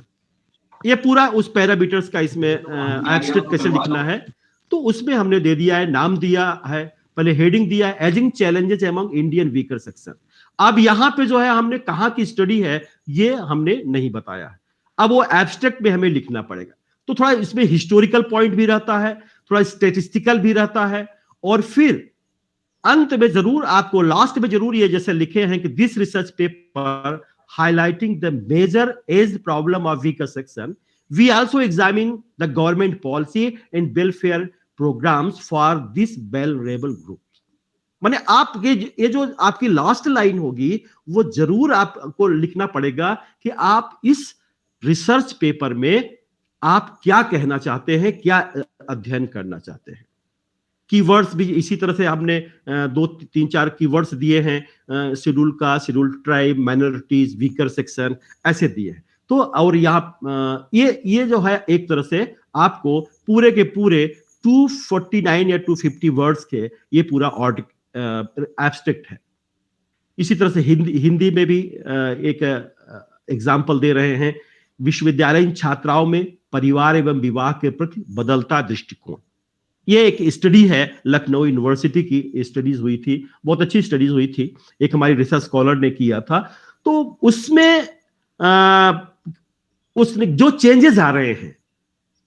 ये पूरा उस पैरामीटर्स का इसमें एब्स्ट्रैक्ट कैसे लिखना है, तो उसमें हमने दे दिया है, नाम दिया है, पहले हेडिंग दिया है ageing challenges among Indian weaker section. अब यहां पे जो है हमने कहा की स्टडी है ये हमने नहीं बताया है, अब वो एब्स्ट्रैक्ट में हमें लिखना पड़ेगा। तो थोड़ा इसमें हिस्टोरिकल पॉइंट भी रहता है, थोड़ा स्टेटिस्टिकल भी रहता है, और फिर अंत में जरूर आपको लास्ट में जरूर ये जैसे लिखे हैं कि this research paper highlighting the major age problem of weaker section, we also examine the government policy and welfare programs for this vulnerable group। माने आप ये जो आपकी लास्ट लाइन होगी वो जरूर आपको लिखना पड़ेगा कि आप इस रिसर्च पेपर में आप क्या कहना चाहते हैं, क्या अध्ययन करना चाहते हैं। कीवर्ड्स भी इसी तरह से हमने 2-3-4 कीवर्ड्स दिए हैं, schedule caste, schedule tribe, minorities, weaker section, ऐसे दिए हैं। तो और यहाँ ये जो है एक तरह से आपको पूरे के पूरे 249 या 250 वर्ड्स के ये पूरा एब्स्ट्रैक्ट है। इसी तरह से हिंदी में भी एक एग्जाम्पल दे रहे हैं, विश्वविद्यालयीन छात्राओं में परिवार एवं विवाह के प्रति बदलता दृष्टिकोण। ये एक स्टडी है, लखनऊ यूनिवर्सिटी की स्टडीज हुई थी, बहुत अच्छी स्टडीज हुई थी, एक हमारी रिसर्च स्कॉलर ने किया था। तो उसमें उसने जो चेंजेस आ रहे हैं,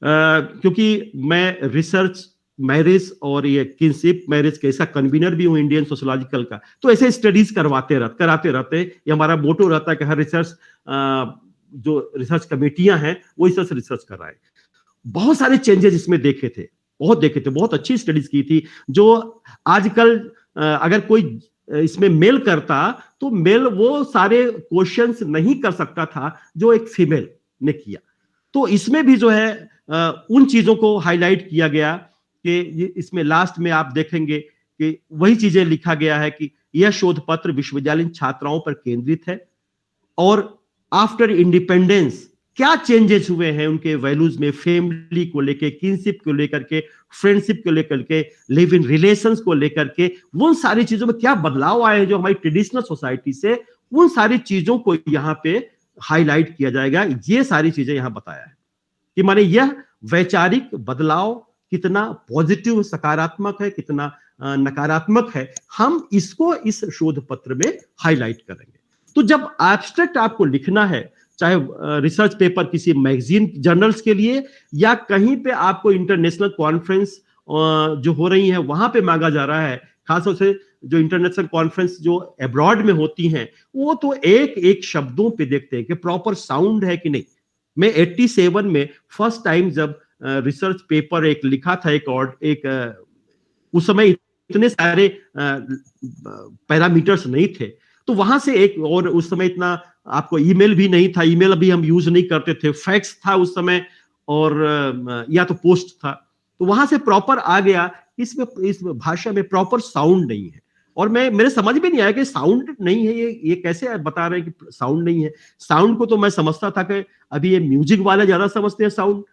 क्योंकि मैं रिसर्च मैरिज और ये किनशिप मैरिज के ऐसा कन्वीनर भी हूं इंडियन सोशोलॉजिकल का, तो ऐसे स्टडीज कराते रहते, ये हमारा मोटो रहता है कि हर रिसर्च जो रिसर्च कमेटियां हैं वो इस तरह से रिसर्च कर रहा है। बहुत सारे चेंजेस इसमें देखे थे, बहुत अच्छी स्टडीज की थी। जो आजकल अगर कोई इसमें मेल करता तो मेल वो सारे क्वेश्चंस नहीं कर सकता था जो एक फीमेल ने किया। तो इसमें भी जो है उन चीजों को हाईलाइट किया गया कि इसमें लास्ट में आप देखेंगे कि वही चीजें लिखा गया है कि यह शोध पत्र विश्वविद्यालयीन छात्राओं पर केंद्रित है और आफ्टर इंडिपेंडेंस क्या चेंजेस हुए हैं उनके वैल्यूज में, फैमिली को लेके, किनशिप को लेकर के, फ्रेंडशिप को लेकर के, लिव इन रिलेशंस को लेकर के, वो सारी चीजों में क्या बदलाव आए हैं जो हमारी ट्रेडिशनल सोसाइटी से, उन सारी चीजों को यहाँ पे हाईलाइट किया जाएगा। ये सारी चीजें यहाँ बताया है कि माने यह वैचारिक बदलाव कितना पॉजिटिव सकारात्मक है, कितना नकारात्मक है, हम इसको इस शोध पत्र में हाईलाइट करेंगे। तो जब एब्स्ट्रैक्ट आपको लिखना है, चाहे रिसर्च पेपर किसी मैगजीन जर्नल्स के लिए या कहीं पे आपको इंटरनेशनल कॉन्फ्रेंस जो हो रही है वहां पे मांगा जा रहा है, खासतौर से जो इंटरनेशनल कॉन्फ्रेंस जो अब्रॉड में होती हैं, वो तो एक एक शब्दों पे देखते हैं कि प्रॉपर साउंड है कि नहीं। मैं 87 में फर्स्ट टाइम जब रिसर्च पेपर एक लिखा था, उस समय इतने सारे पैरामीटर्स नहीं थे, तो वहां से एक, और उस समय इतना आपको ईमेल भी नहीं था, ईमेल अभी हम यूज नहीं करते थे, फैक्स था उस समय, और या तो पोस्ट था। तो वहां से प्रॉपर आ गया, इसमें इस भाषा में प्रॉपर साउंड नहीं है। और मेरे समझ में नहीं आया कि साउंड नहीं है, ये कैसे बता रहे हैं कि साउंड नहीं है। साउंड को तो मैं समझता था कि अभी ये म्यूजिक वाले ज्यादा समझते हैं साउंड,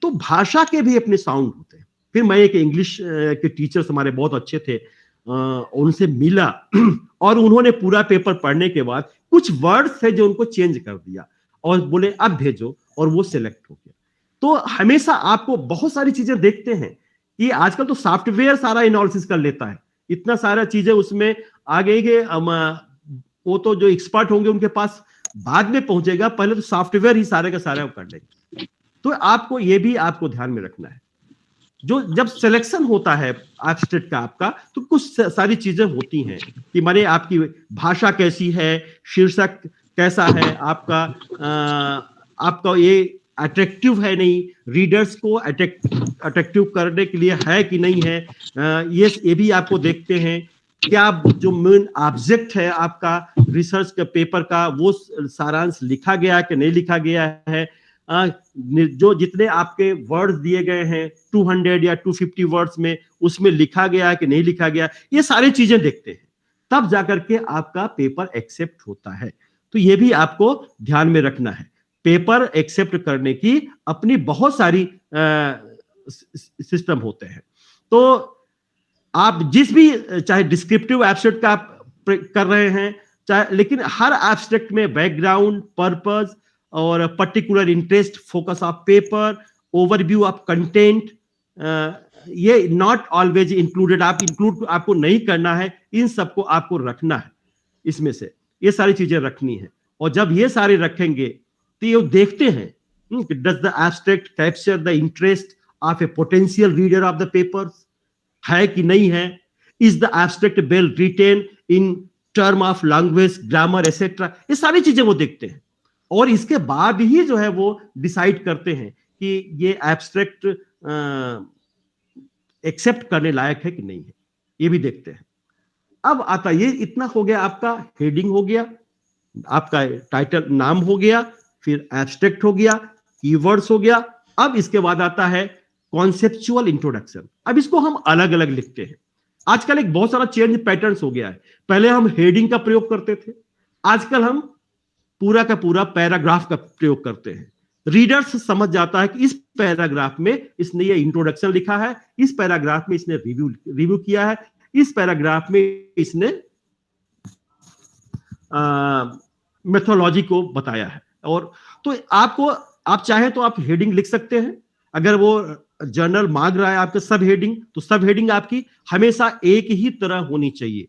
तो भाषा के भी अपने साउंड होते हैं। फिर मैं एक इंग्लिश के टीचर्स हमारे बहुत अच्छे थे, उनसे मिला और उन्होंने पूरा पेपर पढ़ने के बाद कुछ वर्ड्स थे जो उनको चेंज कर दिया और बोले अब भेजो, और वो सिलेक्ट हो गया। तो हमेशा आपको बहुत सारी चीजें देखते हैं, ये आजकल तो सॉफ्टवेयर सारा एनालिसिस कर लेता है, इतना सारा चीजें उसमें आ गई कि वो तो जो एक्सपर्ट होंगे उनके पास बाद में पहुंचेगा, पहले तो सॉफ्टवेयर ही सारे का सारा कर लेंगे। तो आपको ये भी आपको ध्यान में रखना है, जो जब सिलेक्शन होता है एब्स्ट्रैक्ट का आपका, तो कुछ सारी चीजें होती हैं कि माने आपकी भाषा कैसी है, शीर्षक कैसा है आपका ये अट्रैक्टिव है नहीं, रीडर्स को अट्रैक्टिव करने के लिए है कि नहीं है, ये भी आपको देखते हैं। क्या जो मेन ऑब्जेक्ट है आपका रिसर्च के पेपर का, वो सारांश लिखा गया कि नहीं लिखा गया है, जो जितने आपके वर्ड्स दिए गए हैं 200 या 250 वर्ड्स में, उसमें लिखा गया है कि नहीं लिखा गया, ये सारी चीजें देखते हैं, तब जाकर के आपका पेपर एक्सेप्ट होता है। तो ये भी आपको ध्यान में रखना है। पेपर एक्सेप्ट करने की अपनी बहुत सारी सिस्टम होते हैं। तो आप जिस भी, चाहे डिस्क्रिप्टिव एब्स्ट्रैक्ट का आप कर रहे हैं, चाहे, लेकिन हर एब्स्ट्रैक्ट में बैकग्राउंड, पर्पस और particular interest, focus of paper, overview of content, ये नॉट ऑलवेज इंक्लूडेड। आप इंक्लूड आपको नहीं करना है, इन सबको आपको रखना है। इसमें से ये सारी चीजें रखनी है। और जब ये सारे रखेंगे तो ये देखते हैं, does the abstract capture the interest of a potential reader of the paper, है कि नहीं है। Is the abstract well written in term of language, grammar etcetera, ये सारी चीजें वो देखते हैं। और इसके बाद ही जो है वो डिसाइड करते हैं कि ये एब्स्ट्रैक्ट एक्सेप्ट करने लायक है कि नहीं है, ये भी देखते हैं। अब आता, ये इतना हो गया, आपका हेडिंग हो गया, आपका टाइटल नाम हो गया, फिर एब्स्ट्रैक्ट हो गया, कीवर्ड्स हो गया। अब इसके बाद आता है कॉन्सेप्चुअल इंट्रोडक्शन। अब इसको हम अलग अलग लिखते हैं। आजकल एक बहुत सारा चेंज पैटर्न्स हो गया है। पहले हम हेडिंग का प्रयोग करते थे, आजकल हम पूरा का पूरा पैराग्राफ का प्रयोग करते हैं। रीडर्स समझ जाता है कि इस पैराग्राफ में इसने ये इंट्रोडक्शन लिखा है, इस पैराग्राफ में इसने रिव्यू किया है, इस पैराग्राफ में इसने मेथोलॉजी को बताया है। और तो आपको, आप चाहे तो आप हेडिंग लिख सकते हैं। अगर वो जर्नल मांग रहा है आपके सब हेडिंग, तो सब हेडिंग आपकी हमेशा एक ही तरह होनी चाहिए।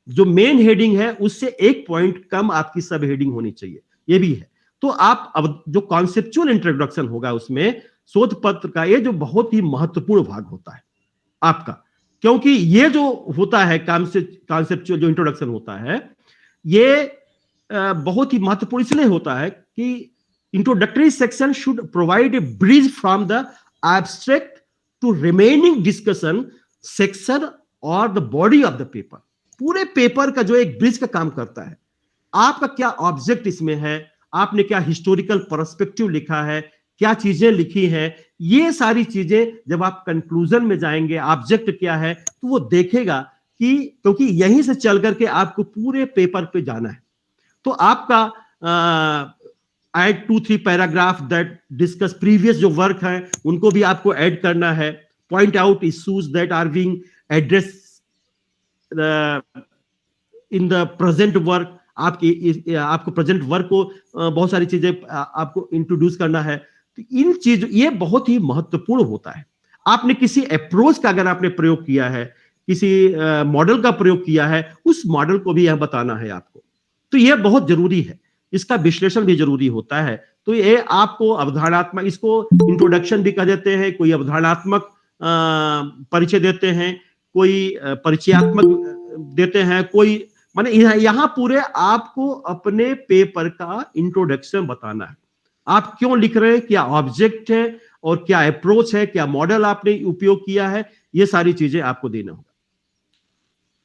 जो मेन हेडिंग है उससे एक पॉइंट कम आपकी सब हेडिंग होनी चाहिए, ये भी है। तो आप अब जो कॉन्सेप्चुअल इंट्रोडक्शन होगा उसमें शोध पत्र का ये जो बहुत ही महत्वपूर्ण भाग होता है आपका, क्योंकि ये जो होता है कॉन्सेप्चुअल जो इंट्रोडक्शन होता है, ये बहुत ही महत्वपूर्ण इसलिए होता है कि introductory section should provide a bridge from the abstract to remaining discussion section और the body of the paper. पूरे पेपर का जो एक ब्रिज का काम करता है। आपका क्या ऑब्जेक्ट इसमें है, आपने क्या हिस्टोरिकल पर्सपेक्टिव लिखा है, क्या चीजें लिखी हैं, ये सारी चीजें जब आप कंक्लूजन में जाएंगे, ऑब्जेक्ट क्या है, तो वो देखेगा कि, क्योंकि यहीं से चल करके आपको पूरे पेपर पे जाना है। तो आपका add 2-3 paragraph that discuss previous जो वर्क है उनको भी आपको ऐड करना है। Point out issues that are being address in the present work. आपको प्रेजेंट वर्क को बहुत सारी चीजें आपको इंट्रोड्यूस करना है। तो इन चीज, ये बहुत ही महत्वपूर्ण होता है। आपने किसी अप्रोच का अगर आपने प्रयोग किया है, किसी मॉडल का प्रयोग किया है, उस मॉडल को भी यह बताना है आपको। तो यह बहुत जरूरी है, इसका विश्लेषण भी जरूरी होता है। तो ये आपको अवधारणात्मक, इसको इंट्रोडक्शन भी कह देते हैं, कोई अवधारणात्मक परिचय देते हैं, कोई परिचयात्मक देते हैं, कोई, माने यहां पूरे आपको अपने पेपर का इंट्रोडक्शन बताना है। आप क्यों लिख रहे हैं, क्या ऑब्जेक्ट है और क्या अप्रोच है, क्या मॉडल आपने उपयोग किया है, ये सारी चीजें आपको देना होगा।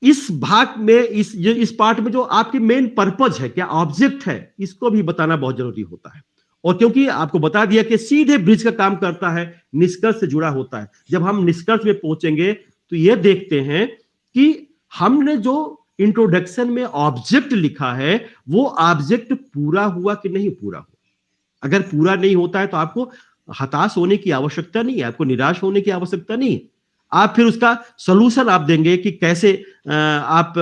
इस भाग में, इस पार्ट में जो आपकी मेन पर्पज है, क्या ऑब्जेक्ट है, इसको भी बताना बहुत जरूरी होता है। और क्योंकि आपको बता दिया कि सीधे ब्रिज का काम करता है, निष्कर्ष से जुड़ा होता है। जब हम निष्कर्ष में पहुंचेंगे तो ये देखते हैं कि हमने जो इंट्रोडक्शन में ऑब्जेक्ट लिखा है वो ऑब्जेक्ट पूरा हुआ कि नहीं पूरा हुआ। अगर पूरा नहीं होता है तो आपको हताश होने की आवश्यकता नहीं है, आपको निराश होने की आवश्यकता नहीं है। आप फिर उसका सॉल्यूशन आप देंगे कि कैसे आप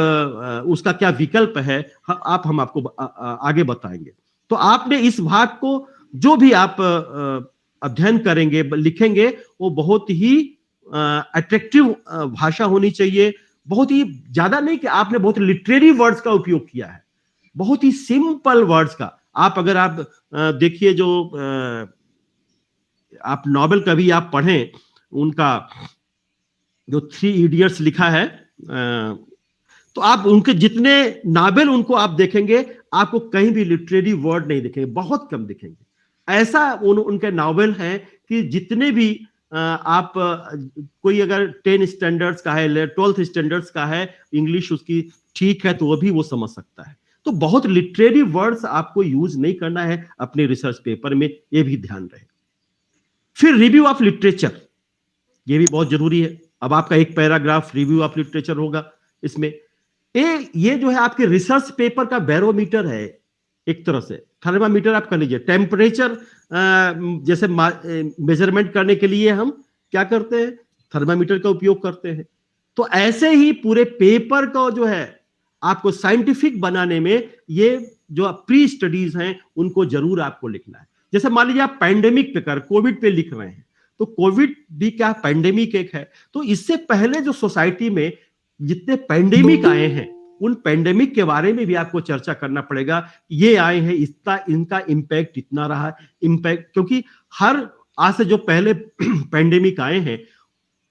उसका क्या विकल्प है, हम आपको आगे बताएंगे। तो आपने इस भाग को जो भी आप अध्ययन करेंगे, लिखेंगे, वो बहुत ही अट्रैक्टिव भाषा होनी चाहिए। बहुत ही ज्यादा नहीं कि आपने बहुत लिटरेरी वर्ड्स का उपयोग किया है, बहुत ही सिंपल वर्ड्स का। आप अगर आप देखिए, जो आप नॉवेल कभी आप पढ़ें, उनका जो 3 इडियट्स लिखा है, तो आप उनके जितने नॉवेल उनको आप देखेंगे, आपको कहीं भी लिटरेरी वर्ड नहीं दिखेंगे, बहुत कम दिखेंगे। ऐसा उनके नॉवेल हैं कि जितने भी आप कोई अगर 10 स्टैंडर्ड्स का है, 12th स्टैंडर्ड्स का है, इंग्लिश उसकी ठीक है, तो वो भी वो समझ सकता है। तो बहुत लिटरेरी वर्ड्स आपको यूज नहीं करना है अपने रिसर्च पेपर में, ये भी ध्यान रहे। फिर रिव्यू ऑफ लिटरेचर, ये भी बहुत जरूरी है। अब आपका एक पैराग्राफ रिव्यू ऑफ लिटरेचर होगा। इसमें ये जो है आपके रिसर्च पेपर का बैरोमीटर है। एक तरह से थर्मामीटर आप कर लीजिए। टेम्परेचर जैसे मेजरमेंट करने के लिए हम क्या करते हैं, थर्मामीटर का उपयोग करते हैं। तो ऐसे ही पूरे पेपर का जो है आपको साइंटिफिक बनाने में ये जो प्री स्टडीज हैं उनको जरूर आपको लिखना है। जैसे मान लीजिए आप पैंडेमिक पे कोविड पे लिख रहे हैं, तो कोविड भी क्या पैंडेमिक एक है। तो इससे पहले जो सोसाइटी में जितने पैंडेमिक आए हैं उन पैंडेमिक के बारे में भी आपको चर्चा करना पड़ेगा। ये आए हैं, इनका इंपैक्ट इतना रहा इंपैक्ट, क्योंकि हर आज से जो पहले पैंडेमिक आए हैं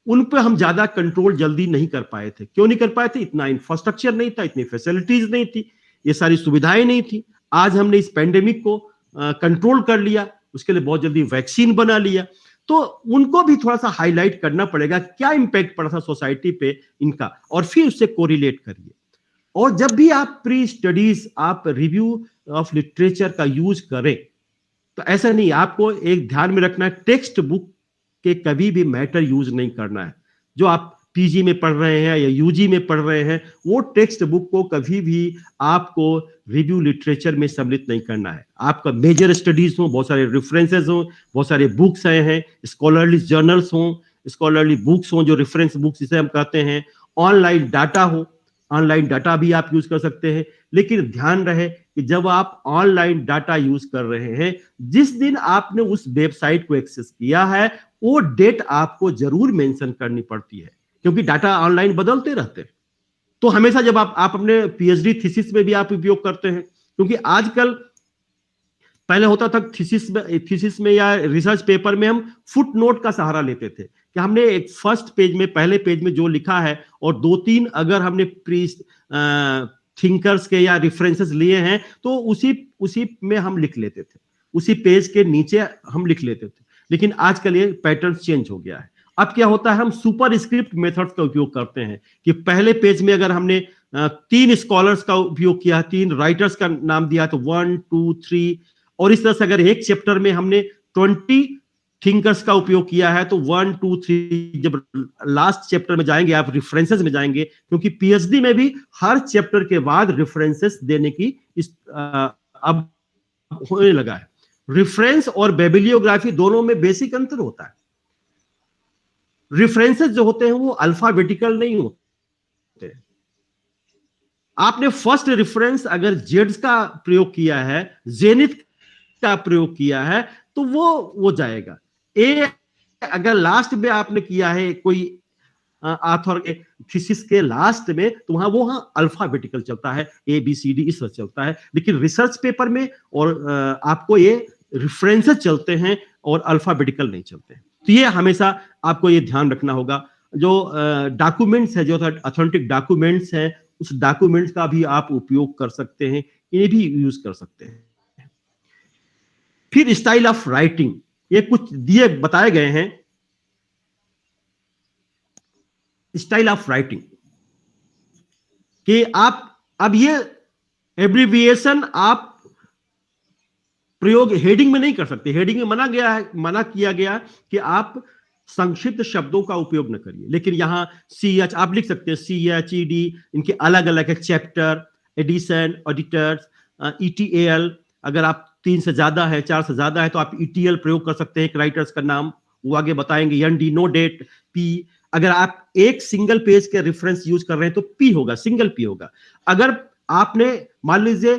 उन पे हम ज्यादा कंट्रोल जल्दी नहीं कर पाए थे। क्यों नहीं कर पाए थे? इतना इंफ्रास्ट्रक्चर नहीं था, इतनी फैसिलिटीज नहीं थी, ये सारी सुविधाएं नहीं थी। आज हमने इस पैंडेमिक को कंट्रोल कर लिया, उसके लिए बहुत जल्दी वैक्सीन बना लिया। तो उनको भी थोड़ा सा हाईलाइट करना पड़ेगा, क्या इंपैक्ट पड़ा था सोसाइटी पे इनका, और फिर उससे कोरिलेट करिए। और जब भी आप प्री स्टडीज, आप रिव्यू ऑफ लिटरेचर का यूज करें, तो ऐसा नहीं, आपको एक ध्यान में रखना है, टेक्स्ट बुक के कभी भी मैटर यूज नहीं करना है। जो आप पीजी में पढ़ रहे हैं या यूजी में पढ़ रहे हैं, वो टेक्स्ट बुक को कभी भी आपको रिव्यू लिटरेचर में सम्मिलित नहीं करना है। आपका मेजर स्टडीज हो, बहुत सारे रेफरेंसेस हो, बहुत सारे बुक्स हैं, स्कॉलरली जर्नल्स हो, स्कॉलरली बुक्स हो जो रेफरेंस बुक्स जिसे हम कहते हैं, ऑनलाइन डाटा हो, ऑनलाइन डाटा भी आप यूज कर सकते हैं। लेकिन ध्यान रहे कि जब आप ऑनलाइन डाटा यूज कर रहे हैं, जिस दिन आपने उस वेबसाइट को एक्सेस किया है वो डेट आपको जरूर मेंशन करनी पड़ती है, क्योंकि डाटा ऑनलाइन बदलते रहते हैं। तो हमेशा जब आप अपने पीएचडी थीसिस में भी आप उपयोग करते हैं, क्योंकि आजकल पहले होता था थीसिस में या रिसर्च पेपर में हम फुट नोट का सहारा लेते थे कि हमने एक फर्स्ट पेज में, पहले पेज में जो लिखा है और 2-3 अगर हमने प्री थिंकर्स के या रेफरेंसेस लिए हैं तो उसी में हम लिख लेते थे, उसी पेज के नीचे हम लिख लेते थे। लेकिन आजकल ये पैटर्न चेंज हो गया है। अब क्या होता है, हम सुपर स्क्रिप्ट मेथड्स का उपयोग करते हैं कि पहले पेज में अगर हमने 3 स्कॉलर्स का उपयोग किया, 3 राइटर्स का नाम दिया तो 1, 2, 3, और इस तरह से अगर एक चैप्टर में हमने 20 थिंकर्स का उपयोग किया है तो 1, 2, 3, जब लास्ट चैप्टर में जाएंगे आप रेफरेंसेस में जाएंगे, क्योंकि पीएचडी में भी हर चैप्टर के बाद रेफरेंसेस देने की अब होने लगा है। रेफरेंस और बिब्लियोग्राफी दोनों में बेसिक अंतर होता है। रेफरेंसेस जो होते हैं वो अल्फाबेटिकल नहीं होते। आपने फर्स्ट रेफरेंस अगर जेड्स का प्रयोग किया है, जेनिथ का प्रयोग किया है, तो वो जाएगा। ए अगर लास्ट में आपने किया है कोई ऑथर के थीसिस के लास्ट में, तो वहां अल्फाबेटिकल चलता है, ABCD इस तरह चलता है। लेकिन रिसर्च पेपर में और आपको ये रेफरेंसेस चलते हैं और अल्फाबेटिकल नहीं चलते हैं। तो ये हमेशा आपको ये ध्यान रखना होगा। जो डॉक्यूमेंट्स है, जो ऑथेंटिक डॉक्यूमेंट्स है, उस डॉक्यूमेंट्स का भी आप उपयोग कर सकते हैं, ये भी यूज कर सकते हैं। फिर स्टाइल ऑफ राइटिंग, ये कुछ दिए बताए गए हैं। स्टाइल ऑफ राइटिंग कि आप अब ये एब्रिविएशन आप प्रयोग हेडिंग में नहीं कर सकते। हेडिंग में मना किया गया कि आप संक्षिप्त शब्दों का उपयोग न करिए। लेकिन यहां CH आप लिख सकते हैं, CHED, इनके अलग अलग है, चैप्टर, एडिशन, ऑडिटर्स, ETAL। अगर आप 3 से ज्यादा है, 4 से ज्यादा है तो आप ETL प्रयोग कर सकते हैं, एक राइटर्स का नाम, वो आगे बताएंगे। ND, no date, P। अगर आप एक सिंगल पेज के रेफरेंस यूज कर रहे हैं तो P होगा, सिंगल P होगा। अगर आपने मान लीजिए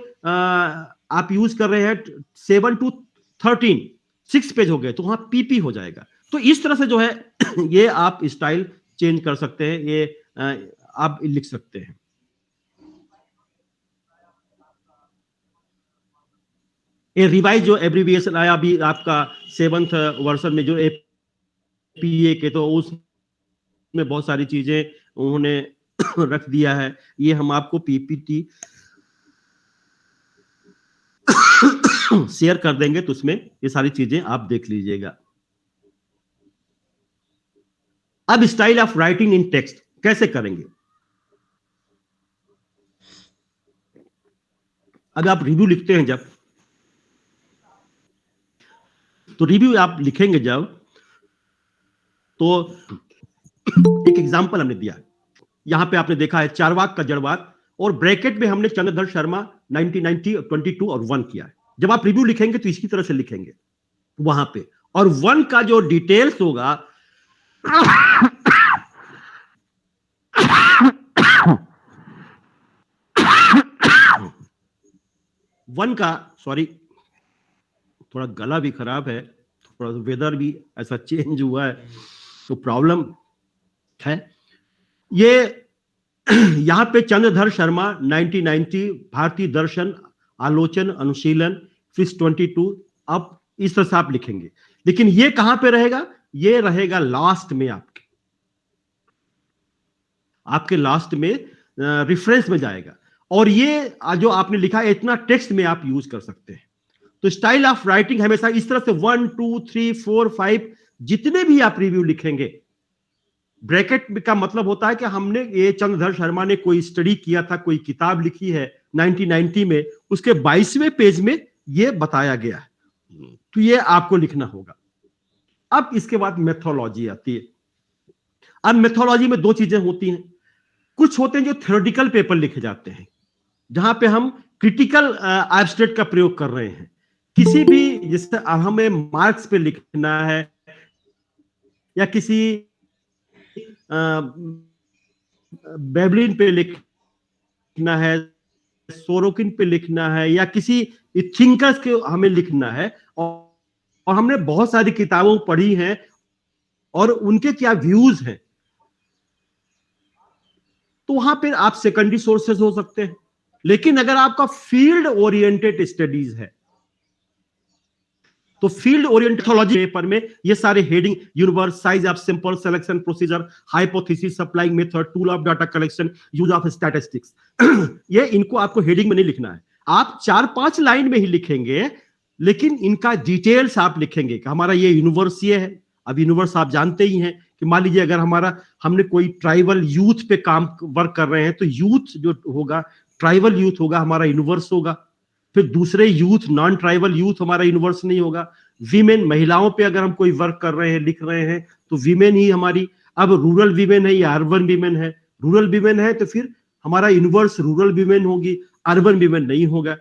आप यूज कर रहे हैं 7 to 13, 6 पेज हो गए, तो वहां PP हो जाएगा। तो इस तरह से जो है ये आप स्टाइल चेंज कर सकते हैं, ये आप लिख सकते हैं। ये रिवाइज जो एब्रिविएशन आया अभी आपका 7th वर्जन में, जो APA के, तो उसमें बहुत सारी चीजें उन्होंने रख दिया है। ये हम आपको PPT शेयर कर देंगे, तो उसमें ये सारी चीजें आप देख लीजिएगा। अब style of writing in text कैसे करेंगे? अब आप रिव्यू लिखते हैं जब, तो रिव्यू आप लिखेंगे जब, तो एक एग्जांपल हमने दिया। यहां पे आपने देखा है चारवाक का जड़वाक और ब्रैकेट में हमने चंद्रधर शर्मा 1990, 22 और 1 किया है। जब आप रिव्यू लिखेंगे तो इसी तरह से लिखेंगे वहां पे, और 1 का जो डिटेल्स होगा वन का, सॉरी थोड़ा गला भी खराब है, थोड़ा वेदर भी ऐसा चेंज हुआ है तो प्रॉब्लम है। ये यहां पे चंद्रधर शर्मा 1990 भारतीय दर्शन आलोचन अनुशीलन फिस 22, अब इस तरह से आप लिखेंगे। लेकिन ये कहां पे रहेगा? ये रहेगा लास्ट में, आपके लास्ट में रेफरेंस में जाएगा। और ये जो आपने लिखा है इतना टेक्स्ट में आप यूज कर सकते हैं। तो स्टाइल ऑफ राइटिंग हमेशा इस तरह से 1 2 3 4 5 जितने भी आप रिव्यू लिखेंगे, ब्रैकेट का मतलब होता है कि हमने ये चंद्रधर शर्मा ने कोई स्टडी किया था, कोई किताब लिखी है 1990 में, उसके 22वें पेज में ये बताया गया है, तो ये आपको लिखना होगा। अब इसके बाद मेथोलॉजी आती है। अब मेथोलॉजी में दो चीजें होती हैं। कुछ होते हैं जो थ्योरेटिकल पेपर लिखे जाते हैं, जहां पे हम क्रिटिकल एब्स्ट्रैक्ट का प्रयोग कर रहे हैं। किसी भी, जैसे हमें मार्क्स पे लिखना है या किसी बेबलिन पे लिखना है, सोरोकिन पे लिखना है, या किसी थिंकर्स के हमें लिखना है, और हमने बहुत सारी किताबों पढ़ी हैं और उनके क्या व्यूज हैं, तो वहां पर आप सेकेंडरी सोर्सेज हो सकते हैं। लेकिन अगर आपका फील्ड ओरिएंटेड स्टडीज है तो फील्ड ओरिएंटेड मेथोलॉजी पेपर में ये सारे heading, universe, size of sample, selection procedure, hypothesis, supplying method, tool of data collection, use of statistics, ये इनको आपको हेडिंग में नहीं लिखना है। आप 4-5 लाइन में ही लिखेंगे, लेकिन इनका डिटेल्स आप लिखेंगे कि हमारा ये यूनिवर्स ये है। अब यूनिवर्स आप जानते ही हैं कि मान लीजिए अगर हमने कोई ट्राइबल यूथ पे काम वर्क कर रहे हैं, तो यूथ जो होगा, ट्राइबल यूथ होगा, हमारा यूनिवर्स होगा। फिर दूसरे यूथ, नॉन ट्राइबल यूथ हमारा यूनिवर्स नहीं होगा। वीमेन, महिलाओं पे अगर हम कोई वर्क कर रहे हैं, लिख रहे हैं, तो वीमेन ही हमारी। अब रूरल वीमेन है या अर्बन वीमेन है? रूरल वीमेन है तो फिर हमारा यूनिवर्स रूरल वीमेन होगी, अर्बन वीमेन नहीं होगा।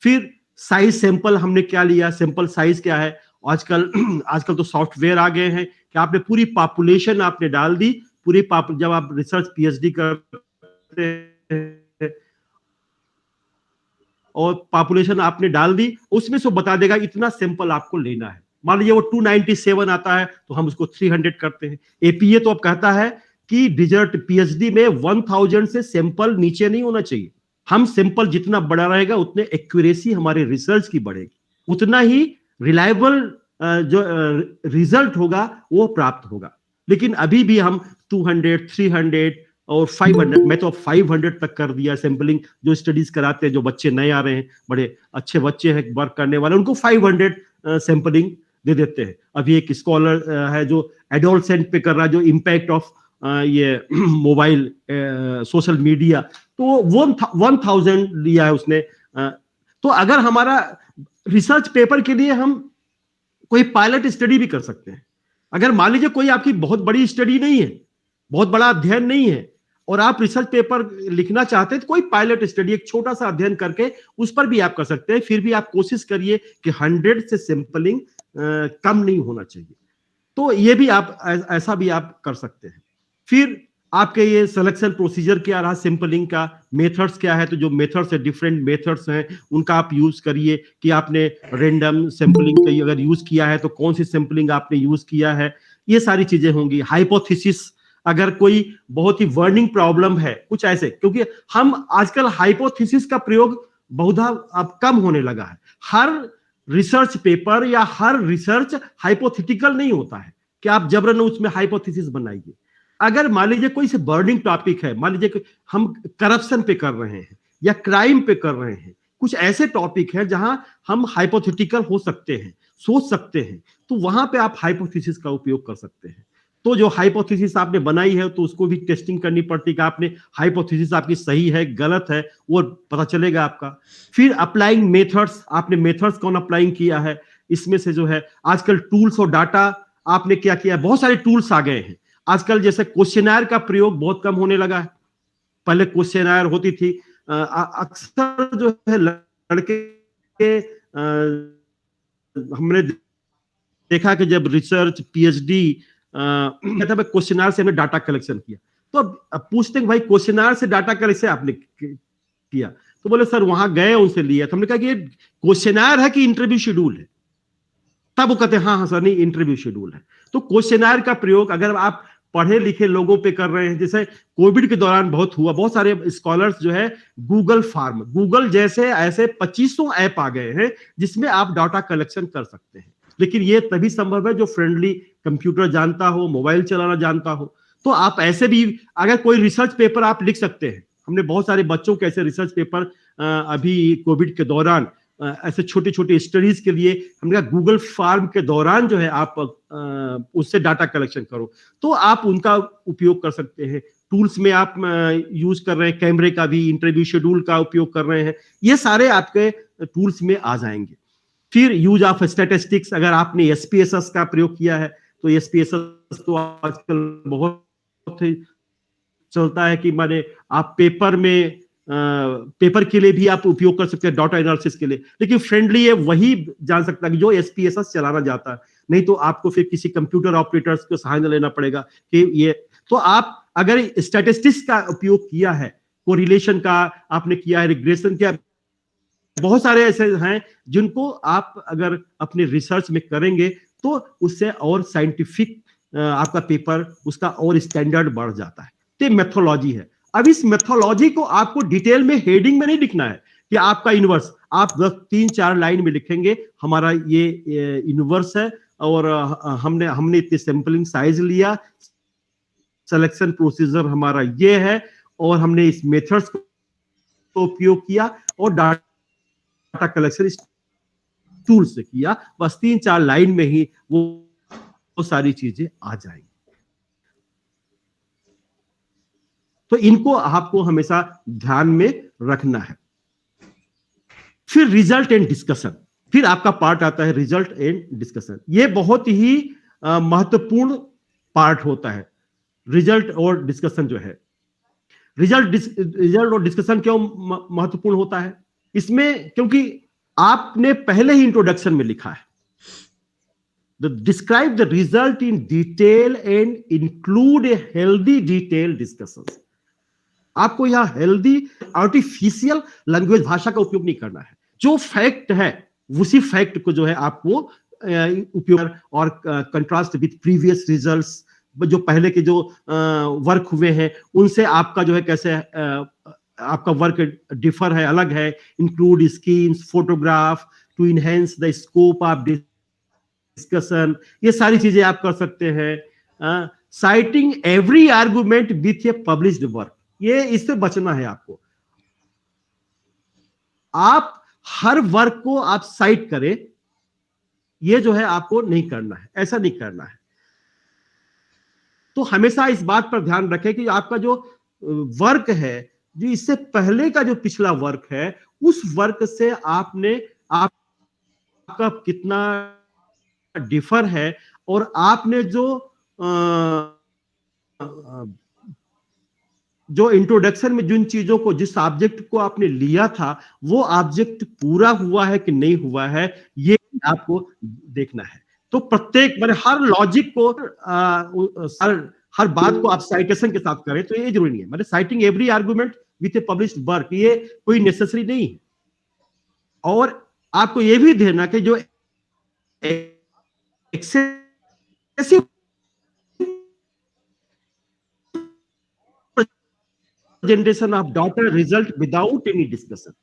फिर साइज, सैंपल हमने क्या लिया, सैंपल साइज क्या है। आजकल तो सॉफ्टवेयर आ गए हैं कि आपने पूरी पॉपुलेशन आपने डाल दी, जब आप रिसर्च पीएचडी करते हैं और पॉपुलेशन आपने डाल दी, उसमें से बता देगा इतना सैंपल आपको लेना है। मान लीजिए वो 297 आता है तो हम उसको 300 करते हैं। एपीए तो अब कहता है कि डिजर्ट पीएचडी में 1000 से सैंपल नीचे नहीं होना चाहिए। हम सैंपल जितना बड़ा रहेगा उतने एक्यूरेसी हमारे रिसर्च की बढ़ेगी, उतना ही रिलायबल जो रिजल्ट होगा वो प्राप्त होगा। लेकिन अभी भी हम 200, 300 और 500, मैं तो 500 तक कर दिया सैंपलिंग। जो स्टडीज कराते हैं, जो बच्चे नए आ रहे हैं, बड़े अच्छे बच्चे हैं वर्क करने वाले, उनको 500 सैंपलिंग दे देते हैं। अभी एक स्कॉलर है जो एडोलसेंट पे कर रहा है, जो इम्पैक्ट ऑफ ये मोबाइल सोशल मीडिया, तो 1000 लिया है उसने। तो अगर हमारा रिसर्च पेपर के लिए हम कोई पायलट स्टडी भी कर सकते हैं। अगर मान लीजिए कोई आपकी बहुत बड़ी स्टडी नहीं है, बहुत बड़ा अध्ययन नहीं है, और आप रिसर्च पेपर लिखना चाहते हैं, तो कोई पायलट स्टडी, एक छोटा सा अध्ययन करके उस पर भी आप कर सकते हैं। फिर भी आप कोशिश करिए कि 100 से सैंपलिंग कम नहीं होना चाहिए। तो ये भी आप ऐसा भी आप कर सकते हैं। फिर आपके ये सिलेक्शन प्रोसीजर क्या रहा, सैंपलिंग का मेथड्स क्या है, तो जो मेथड्स है, डिफरेंट मेथड्स हैं, उनका आप यूज करिए कि आपने रैंडम सैंपलिंग का अगर यूज किया है तो कौन सी सैंपलिंग आपने यूज किया है, ये सारी चीजें होंगी। हाइपोथेसिस, अगर कोई बहुत ही वर्निंग प्रॉब्लम है, कुछ ऐसे, क्योंकि हम आजकल हाइपोथेसिस का प्रयोग बहुधा अब कम होने लगा है। हर रिसर्च पेपर या हर रिसर्च हाइपोथेटिकल नहीं होता है कि आप जबरन उसमें हाइपोथेसिस बनाइए। अगर मान लीजिए कोई से बर्निंग टॉपिक है, मान लीजिए हम करप्शन पे कर रहे हैं या क्राइम पे कर रहे हैं, कुछ ऐसे टॉपिक है जहां हम हाइपोथेटिकल हो सकते हैं, सोच सकते हैं, तो वहां पे आप हाइपोथेसिस का उपयोग कर सकते हैं। तो जो हाइपोथेसिस आपने बनाई है तो उसको भी टेस्टिंग करनी पड़ती है कि आपने हाइपोथेसिस आपकी सही है गलत है, वो पता चलेगा आपका। फिर अप्लाइंग मेथड्स, आपने मेथड्स कौन अप्लाइंग किया है, इसमें से जो है आजकल टूल्स और डाटा आपने क्या किया, बहुत सारे टूल्स आ गए हैं आजकल। जैसे क्वेश्चनर का प्रयोग बहुत कम होने लगा है। पहले क्वेश्चनर होती थी, अक्सर जो है लड़के हमने देखा कि जब रिसर्च पीएचडी क्वेश्चनार से हमने डाटा कलेक्शन किया, तो अब पूछते हैं भाई क्वेश्चनार से डाटा कैसे आपने किया, तो बोले सर वहां गए उनसे लिया। तो हमने कहा कि ये क्वेश्चनार है कि इंटरव्यू शेड्यूल है? तब वो कहते हैं हाँ हाँ सर नहीं इंटरव्यू शेड्यूल है। तो क्वेश्चनार का प्रयोग अगर आप पढ़े लिखे लोगों पे कर रहे हैं, जैसे कोविड के दौरान बहुत हुआ, बहुत सारे स्कॉलर्स जो है गूगल फॉर्म, गूगल जैसे ऐसे 2500 ऐप आ गए हैं जिसमें आप डाटा कलेक्शन कर सकते हैं। लेकिन ये तभी संभव है जो फ्रेंडली कंप्यूटर जानता हो, मोबाइल चलाना जानता हो। तो आप ऐसे भी अगर कोई रिसर्च पेपर आप लिख सकते हैं। हमने बहुत सारे बच्चों के ऐसे रिसर्च पेपर अभी कोविड के दौरान ऐसे छोटे छोटे स्टडीज के लिए हमने कहा गूगल फॉर्म के दौरान जो है आप उससे डाटा कलेक्शन करो, तो आप उनका उपयोग कर सकते हैं। टूल्स में आप यूज कर रहे हैं, कैमरे का भी, इंटरव्यू शेड्यूल का उपयोग कर रहे हैं, ये सारे आपके टूल्स में आ जाएंगे। फिर यूज ऑफ स्टैटिस्टिक्स, अगर आपने एसपीएसएस का प्रयोग किया है तो एसपीएसएस तो आजकल बहुत चलता है कि माने आप पेपर के लिए भी आप उपयोग कर सकते हैं, डाटा एनालिसिस के लिए। लेकिन फ्रेंडली है वही जान सकता है कि जो एसपीएसएस चलाना जाता है, नहीं तो आपको फिर किसी कंप्यूटर ऑपरेटर्स को सहायता लेना पड़ेगा कि ये। तो आप अगर स्टैटिस्टिक्स का उपयोग किया है, कोरिलेशन का आपने किया है, रिग्रेशन किया, बहुत सारे ऐसे हैं जिनको आप अगर अपने रिसर्च में करेंगे तो उससे और साइंटिफिक आपका पेपर उसका और स्टैंडर्ड बढ़ जाता है। तो मेथोलॉजी है। अब इस मेथोलॉजी को आपको डिटेल में हेडिंग में नहीं लिखना है कि आपका इनवर्स, आप 3-4 लाइन में लिखेंगे हमारा ये इनवर्स है और हमने इतनी सैंपलिंग साइज लिया, सिलेक्शन प्रोसीजर हमारा ये है और हमने इस मेथड्स को उपयोग किया और डाटा कलेक्शन इस टूल से किया। बस 3-4 लाइन में ही वो सारी चीजें आ जाएंगी। तो इनको आपको हमेशा ध्यान में रखना है। फिर रिजल्ट एंड डिस्कशन, फिर आपका पार्ट आता है रिजल्ट एंड डिस्कशन। ये बहुत ही महत्वपूर्ण पार्ट होता है, रिजल्ट और डिस्कशन जो है। रिजल्ट और डिस्कशन क्यों महत्वपूर्ण होता है इसमें? क्योंकि आपने पहले ही इंट्रोडक्शन में लिखा है, describe the result in detail and include a healthy detail discussion. आपको यहां हेल्दी आर्टिफिशियल लैंग्वेज भाषा का उपयोग नहीं करना है। जो फैक्ट है उसी फैक्ट को जो है आपको उपयोग और कंट्रास्ट विद प्रीवियस रिजल्ट्स, जो पहले के जो वर्क हुए हैं उनसे आपका जो है कैसे आपका वर्क डिफर है, अलग है। Include schemes, photograph to enhance the scope of discussion, ये सारी चीजें आप कर सकते हैं। Citing every argument with a published work, ये इससे बचना है आपको। आप हर वर्क को आप साइट करें, ये जो है आपको नहीं करना है, ऐसा नहीं करना है। तो हमेशा इस बात पर ध्यान रखें कि आपका जो वर्क है, जो इससे पहले का जो पिछला वर्क है, उस वर्क से आपका कितना डिफर है और आपने जो इंट्रोडक्शन में जिन चीजों को, जिस ऑब्जेक्ट को आपने लिया था, वो ऑब्जेक्ट पूरा हुआ है कि नहीं हुआ है, ये आपको देखना है। तो प्रत्येक हर लॉजिक को हर बात को आप साइटेशन के साथ करें तो ये जरूरी नहीं है। मतलब citing every argument with a published work, ये कोई नेसेसरी नहीं है। और आपको ये भी देना कि जो excessive generation of data result without any discussion,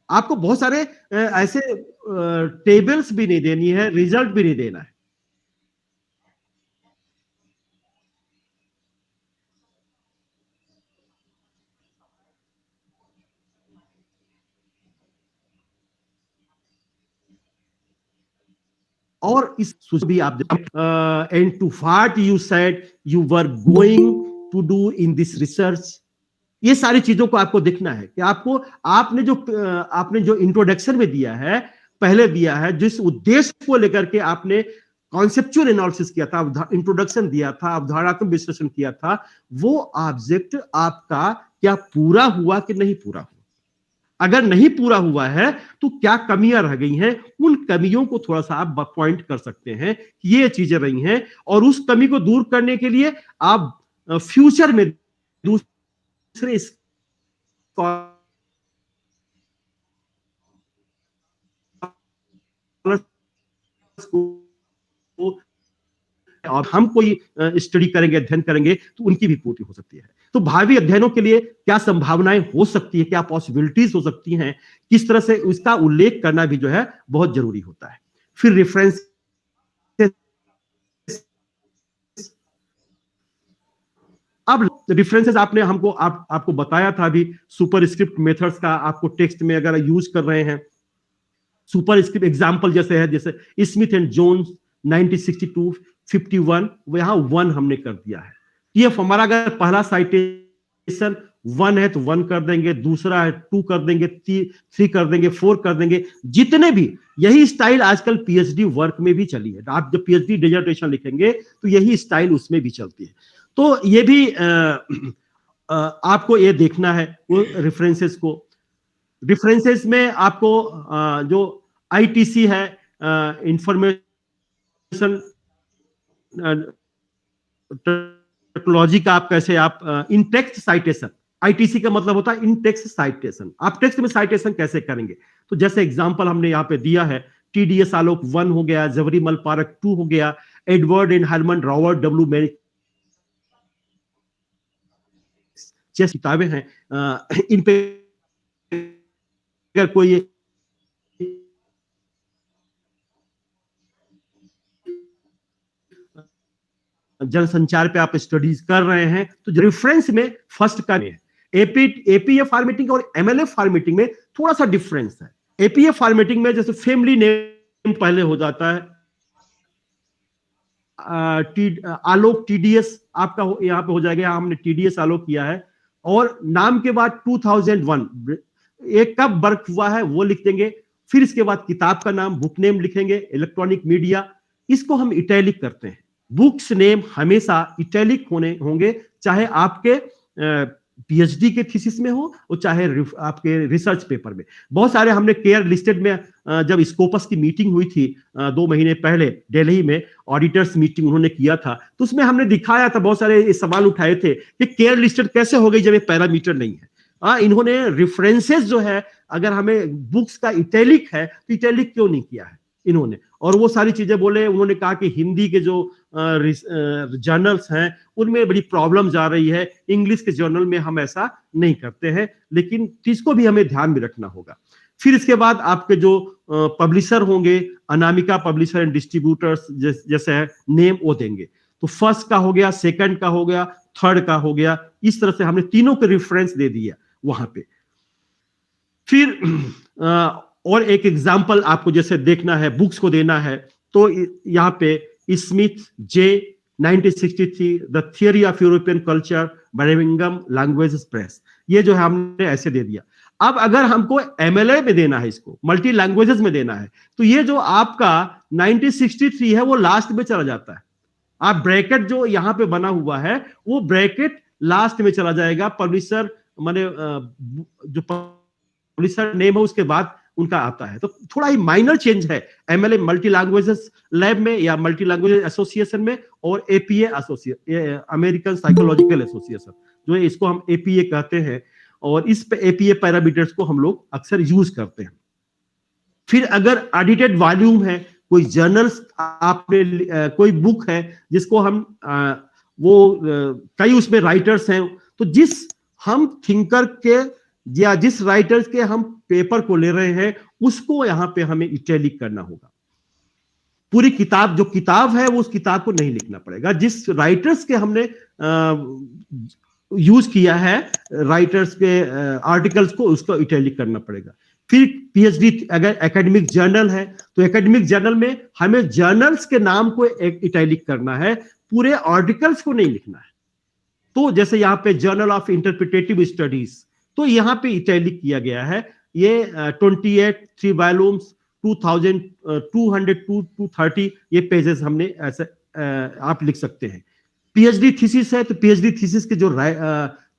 आपको बहुत सारे ऐसे टेबल्स भी नहीं देनी है, रिजल्ट भी नहीं देना है। और इस भी आप and to what you said you were going to do in this research, ये सारी चीजों को आपको देखना है कि आपने जो इंट्रोडक्शन में दिया है, पहले दिया है, जिस उद्देश्य को लेकर के आपने कॉन्सेप्चुअल एनालिसिस किया था, इंट्रोडक्शन दिया था, अवधारणात्मक विश्लेषण किया था, वो ऑब्जेक्ट आपका क्या पूरा हुआ कि नहीं पूरा हुआ। अगर नहीं पूरा हुआ है तो क्या कमियां रह गई हैं, उन कमियों को थोड़ा सा आप पॉइंट कर सकते हैं कि ये चीजें रही हैं, और उस कमी को दूर करने के लिए आप फ्यूचर में दूसरे को, और हम कोई स्टडी करेंगे, अध्ययन करेंगे, तो उनकी भी पूर्ति हो सकती है। तो भावी अध्ययनों के लिए क्या संभावनाएं हो सकती है, क्या पॉसिबिलिटीज हो सकती हैं, किस तरह से उसका उल्लेख करना भी जो है बहुत जरूरी होता है। फिर रेफरेंस, अब रेफरेंसेस आपने हमको आपको बताया था अभी, सुपरस्क्रिप्ट मेथड्स का आपको टेक्स्ट में अगर यूज कर रहे हैं, सुपरस्क्रिप्ट एग्जांपल जैसे है, जैसे स्मिथ एंड जोन्स 1962 51, यहां 1 हमने कर दिया है। ये हमारा अगर पहला साइटेशन 1 है तो 1 कर देंगे, दूसरा है 2 कर देंगे, 3 कर देंगे, 4 कर देंगे, जितने भी। यही स्टाइल आजकल पीएचडी वर्क में भी चली है। आप जब पीएचडी डिसर्टेशन लिखेंगे तो यही स्टाइल उसमें भी चलती है। तो ये भी आपको ये देखना है वो रेफरेंसेस को। रेफरेंसेस में आपको जो आईटीसी है, इंफॉर्मेशन टेक्नोलॉजी का, आप कैसे आप इन टेक्स्ट साइटेशन, आईटीसी का मतलब होता है इन टेक्स्ट साइटेशन, आप टेक्स्ट में साइटेशन कैसे करेंगे। तो जैसे एग्जांपल हमने यहाँ पे दिया है, टीडीएस आलोक 1 हो गया, जबरीमल पारक 2 हो गया, Edward and Herman Robert W Merrick जैसी किताबें हैं, इन पे अगर कोई जनसंचार पे आप स्टडीज कर रहे हैं तो रेफरेंस में फर्स्ट का है। एपीए फॉर्मेटिंग और एमएलए फॉर्मेटिंग में थोड़ा सा डिफरेंस है। एपीए फॉर्मेटिंग में जैसे फैमिली नेम पहले हो जाता है, आलोक टीडीएस आपका यहां पे हो जाएगा, हमने टीडीएस आलोक किया है, और नाम के बाद 2001 एक कब बर्थ हुआ है वो लिख देंगे। फिर इसके बाद किताब का नाम, बुक नेम लिखेंगे, इलेक्ट्रॉनिक मीडिया, इसको हम इटैलिक करते हैं। बुक्स नेम हमेशा इटैलिक होंगे, चाहे आपके पीएचडी के थीसिस में हो और चाहे आपके रिसर्च पेपर में। बहुत सारे हमने केयर लिस्टेड में, जब स्कोपस की मीटिंग हुई थी 2 महीने पहले दिल्ली में, ऑडिटर्स मीटिंग उन्होंने किया था, तो उसमें हमने दिखाया था, बहुत सारे सवाल उठाए थे कि केयर लिस्टेड कैसे हो गई जब ये पैरामीटर नहीं है। इन्होंने रेफरेंसेस जो है, अगर हमें बुक्स का इटैलिक है तो इटैलिक क्यों नहीं किया है इन्होंने, और वो सारी चीजें बोले। उन्होंने कहा कि हिंदी के जो जर्नल्स हैं उनमें बड़ी प्रॉब्लम्स आ रही है, इंग्लिश के जर्नल में हम ऐसा नहीं करते हैं, लेकिन इसको भी हमें ध्यान में रखना होगा। फिर इसके बाद आपके जो पब्लिशर होंगे, अनामिका पब्लिशर एंड डिस्ट्रीब्यूटर्स जैसे है नेम वो देंगे। तो फर्स्ट का हो गया, सेकंड का हो गया, थर्ड का हो गया, इस तरह से हमने तीनों के रेफरेंस दे दिया वहां पे। फिर और एक एग्जांपल आपको जैसे देखना है, बुक्स को देना है, तो यहाँ पे Smith J 1963 the theory of European culture, Birmingham languages press, ये जो है हमने ऐसे दे दिया। अब अगर हमको एमएलए में देना है, इसको मल्टी लैंग्वेजेस में देना है, तो ये जो आपका 1963 है वो लास्ट में चला जाता है। आप ब्रैकेट जो यहाँ पे बना हुआ है वो ब्रैकेट लास्ट में चला जाएगा। पब्लिशर माने जो पब्लिशर नेम है उसके बाद उनका आता है। तो थोड़ा ही माइनर चेंज है एमएलए मल्टी लैंग्वेजेस लैब में या मल्टी लैंग्वेज एसोसिएशन में, और एपीए अमेरिकन साइकोलॉजिकल एसोसिएशन, जो है इसको हम एपीए कहते हैं, और इस एपीए पैरामीटर्स को हम लोग अक्सर यूज करते हैं। फिर अगर एडिटेड वॉल्यूम है, कोई जर्नल्स आपने कोई बुक है जिसको हम कई उसमें राइटर्स हैं, तो जिस हम थिंकर के या जिस राइटर्स के हम पेपर को ले रहे हैं उसको यहां पे हमें इटैलिक करना होगा। पूरी किताब जो किताब है वो उस किताब को नहीं लिखना पड़ेगा, जिस राइटर्स के हमने यूज किया है राइटर्स के आर्टिकल्स को, उसको इटैलिक करना पड़ेगा। फिर पीएचडी अगर एकेडमिक जर्नल है तो एकेडमिक जर्नल में हमें जर्नल्स के नाम को इटैलिक करना है, पूरे आर्टिकल्स को नहीं लिखना है। तो जैसे यहाँ पे जर्नल ऑफ इंटरप्रिटेटिव स्टडीज, तो यहाँ पे इटैलिक किया गया है। ये 28 3 वॉल्यूम्स 2200 to 30 ये पेजेस हमने ऐसे आप लिख सकते हैं। पीएचडी थीसिस है तो पीएचडी थीसिस के जो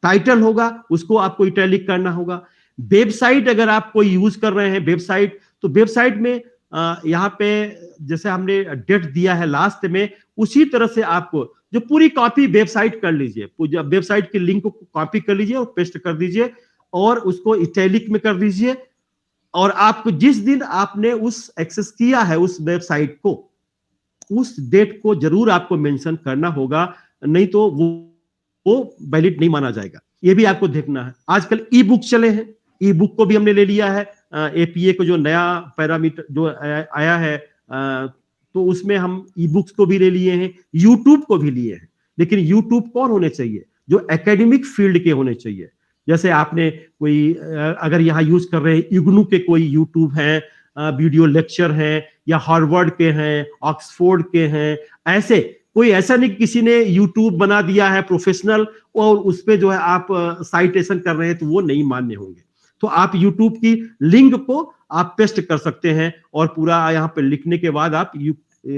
टाइटल होगा उसको आपको इटैलिक करना होगा। वेबसाइट अगर आप कोई यूज कर रहे हैं वेबसाइट, तो वेबसाइट में यहाँ पे जैसे हमने डेट दिया है लास्ट में, उसी तरह से आपको जो पूरी कॉपी वेबसाइट कर लीजिए, वेबसाइट की लिंक को कॉपी कर लीजिए और पेस्ट कर दीजिए और उसको इटैलिक में कर दीजिए। और आपको जिस दिन आपने उस एक्सेस किया है उस वेबसाइट को, उस डेट को जरूर आपको मेंशन करना होगा, नहीं तो वो वैलिड नहीं माना जाएगा। ये भी आपको देखना है। आजकल ई बुक चले हैं, ई बुक को भी हमने ले लिया है। एपीए को जो नया पैरामीटर जो आया है, तो उसमें हम ई बुक्स को भी ले लिए हैं, यूट्यूब को भी लिए हैं। लेकिन यूट्यूब कौन होने चाहिए? जो एकेडमिक फील्ड के होने चाहिए। जैसे आपने कोई अगर यहाँ यूज कर रहे हैं इग्नू के कोई यूट्यूब हैं, वीडियो लेक्चर हैं, या हार्वर्ड के हैं, ऑक्सफोर्ड के हैं, ऐसे कोई ऐसा नहीं किसी ने यूट्यूब बना दिया है प्रोफेशनल और उस पे जो है आप साइटेशन कर रहे हैं, तो वो नहीं मान्य होंगे। तो आप यूट्यूब की लिंक को आप पेस्ट कर सकते हैं और पूरा यहाँ पे लिखने के बाद आप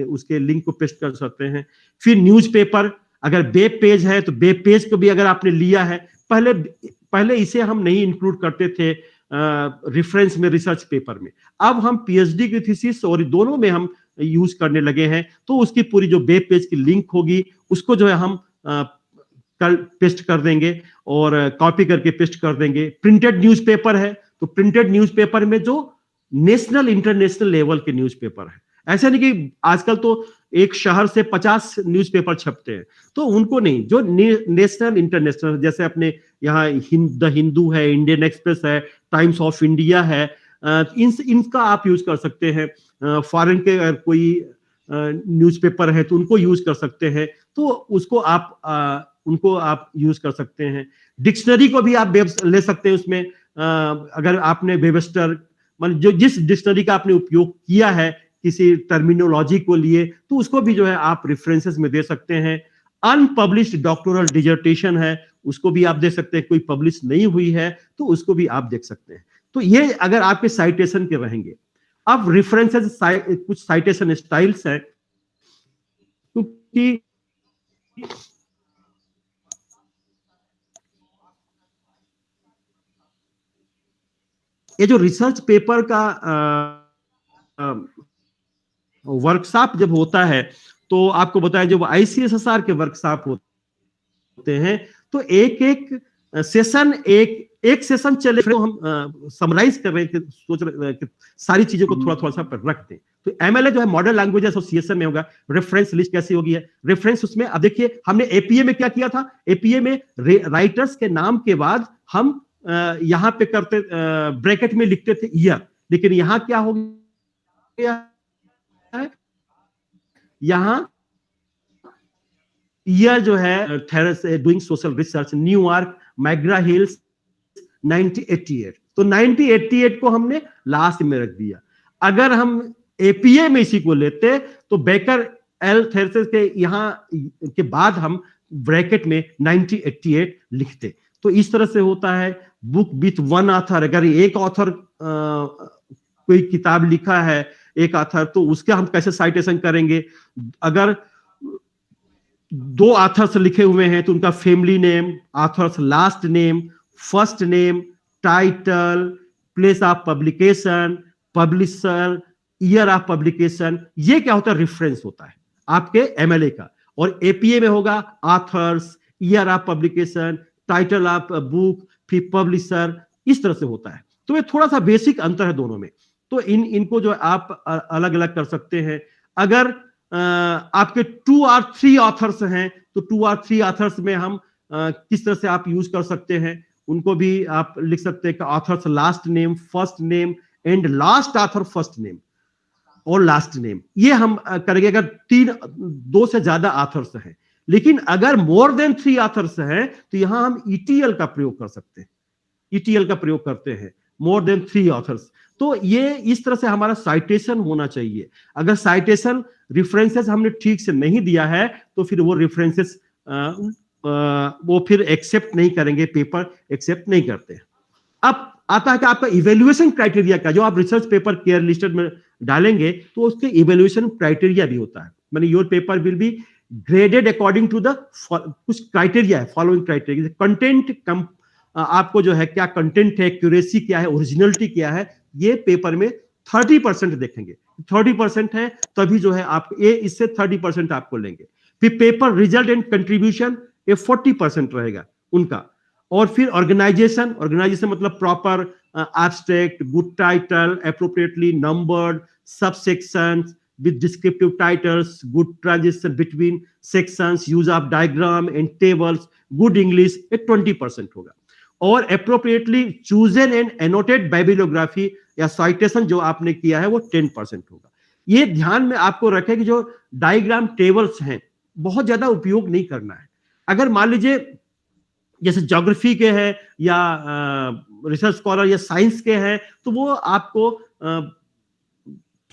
उसके लिंक को पेस्ट कर सकते हैं। फिर न्यूज़पेपर, अगर वेब पेज है तो वेब पेज को भी अगर आपने लिया है, पहले इसे हम नहीं इंक्लूड करते थे रेफरेंस में, रिसर्च पेपर में। अब हम पीएचडी की थीसिस और दोनों में हम यूज करने लगे हैं, तो उसकी पूरी जो वेब पेज की लिंक होगी उसको जो है हम पेस्ट कर देंगे और कॉपी करके पेस्ट कर देंगे। प्रिंटेड न्यूज़पेपर है तो प्रिंटेड न्यूज़पेपर में जो नेशनल इंटरनेशनल लेवल के न्यूज़पेपर है, ऐसा नहीं कि आजकल तो एक शहर से 50 न्यूज़पेपर छपते हैं, तो उनको नहीं, जो नेशनल इंटरनेशनल, जैसे अपने यहाँ द हिंदू है, इंडियन एक्सप्रेस है, टाइम्स ऑफ इंडिया है, इनका आप यूज कर सकते हैं। फॉरेन के अगर कोई न्यूज़पेपर है तो उनको यूज कर सकते हैं, तो उनको आप यूज कर सकते हैं। डिक्शनरी को भी आप ले सकते हैं उसमें। अगर आपने वेबस्टर, मतलब जो जिस डिक्शनरी का आपने उपयोग किया है किसी टर्मिनोलॉजी को लिए, तो उसको भी जो है आप रेफरेंसेस में दे सकते हैं। अनपब्लिश्ड डॉक्टोरल डिजर्टेशन है, उसको भी आप दे सकते हैं। कोई पब्लिश नहीं हुई है तो उसको भी आप देख सकते हैं। तो ये अगर आपके साइटेशन के रहेंगे। अब रेफरेंसेस कुछ साइटेशन स्टाइल्स हैं, क्योंकि ये जो रिसर्च पेपर का वर्कशॉप जब होता है, तो आपको बताया जब आईसीएसएसआर के वर्कशॉप होते हैं, तो एक सेशन एक सेशन चले, तो हम समराइज कर रहे हैं, सोच रहे हैं कि सारी चीजों को थोड़ा थोड़ा सा पर रख दें। तो एमएलए जो है मॉडल लैंग्वेज एसोसिएशन में होगा। रेफरेंस लिस्ट कैसी होगी है? रेफरेंस उसमें अब देखिए हमने एपीए में क्या किया था, एपीए में राइटर्स के नाम के बाद हम यहाँ पे करते ब्रैकेट में लिखते थे ईयर, लेकिन यहाँ क्या हो गया है, यहाँ ईयर जो है doing social research New York McGrath hills 1988, तो 1988 को हमने लास्ट में रख दिया। अगर हम एपीए में इसी को लेते तो बेकर एल थेरेसिस के यहाँ के बाद हम ब्रैकेट में 1988 लिखते। तो इस तरह से होता है। बुक विथ वन ऑथर, अगर एक ऑथर कोई किताब लिखा है एक ऑथर, तो उसका हम कैसे साइटेशन करेंगे? अगर दो ऑथर्स लिखे हुए हैं तो उनका family name, authors last name, first name, title, place of publication, publisher, year of publication, ये क्या होता है? रेफरेंस होता है आपके एमएलए का। और एपीए में होगा authors, year of publication, title of book, फिर पब्लिशर, इस तरह से होता है। तो ये थोड़ा सा बेसिक अंतर है दोनों में। तो इनको जो आप अलग अलग कर सकते हैं। अगर आपके 2 और 3 ऑथर्स हैं तो 2 और 3 ऑथर्स में हम किस तरह से आप यूज कर सकते हैं, उनको भी आप लिख सकते हैं कि authors last name, first name and last author first name और लास्ट नेम, ये हम करेंगे अगर 2 से ज्यादा ऑथर्स हैं। लेकिन अगर मोर देन 3 ऑथर्स हैं तो यहां हम ईटीएल का प्रयोग कर सकते हैं, ईटीएल का प्रयोग करते हैं, मोर देन 3 ऑथर्स। तो ये इस तरह से हमारा साइटेशन होना चाहिए। अगर साइटेशन रेफरेंसेस हमने ठीक से नहीं दिया है तो फिर वो रेफरेंसेस वो फिर एक्सेप्ट नहीं करेंगे, पेपर एक्सेप्ट नहीं करते। अब आता है कि आपका इवेल्युएशन क्राइटेरिया का, जो आप रिसर्च पेपर केयर लिस्टेड में डालेंगे तो उसके इवेल्युएशन क्राइटेरिया भी होता है। माने your paper will be graded according to the कुछ क्राइटेरिया है, फॉलोइंग क्राइटेरिया। कंटेंट आपको जो है क्या कंटेंट है, एक्यूरेसी क्या है, ओरिजिनलिटी क्या है, ये पेपर में 30% देखेंगे। 30% है तभी जो है आप ये इससे 30% आपको लेंगे। फिर पेपर रिजल्ट एंड कंट्रीब्यूशन, ये 40% रहेगा उनका। और फिर ऑर्गेनाइजेशन मतलब proper abstract, good title, appropriately numbered, सब sections with descriptive titles, good transition between sections, use of diagram and tables, good English, ये 20% होगा। और appropriately chosen and annotated bibliography या citation जो आपने किया है वो 10% होगा। ये ध्यान में आपको रखें कि जो डायग्राम टेबल्स हैं बहुत ज्यादा उपयोग नहीं करना है। अगर मान लीजिए जैसे ज्योग्राफी के हैं या रिसर्च स्कॉलर या साइंस के हैं तो वो आपको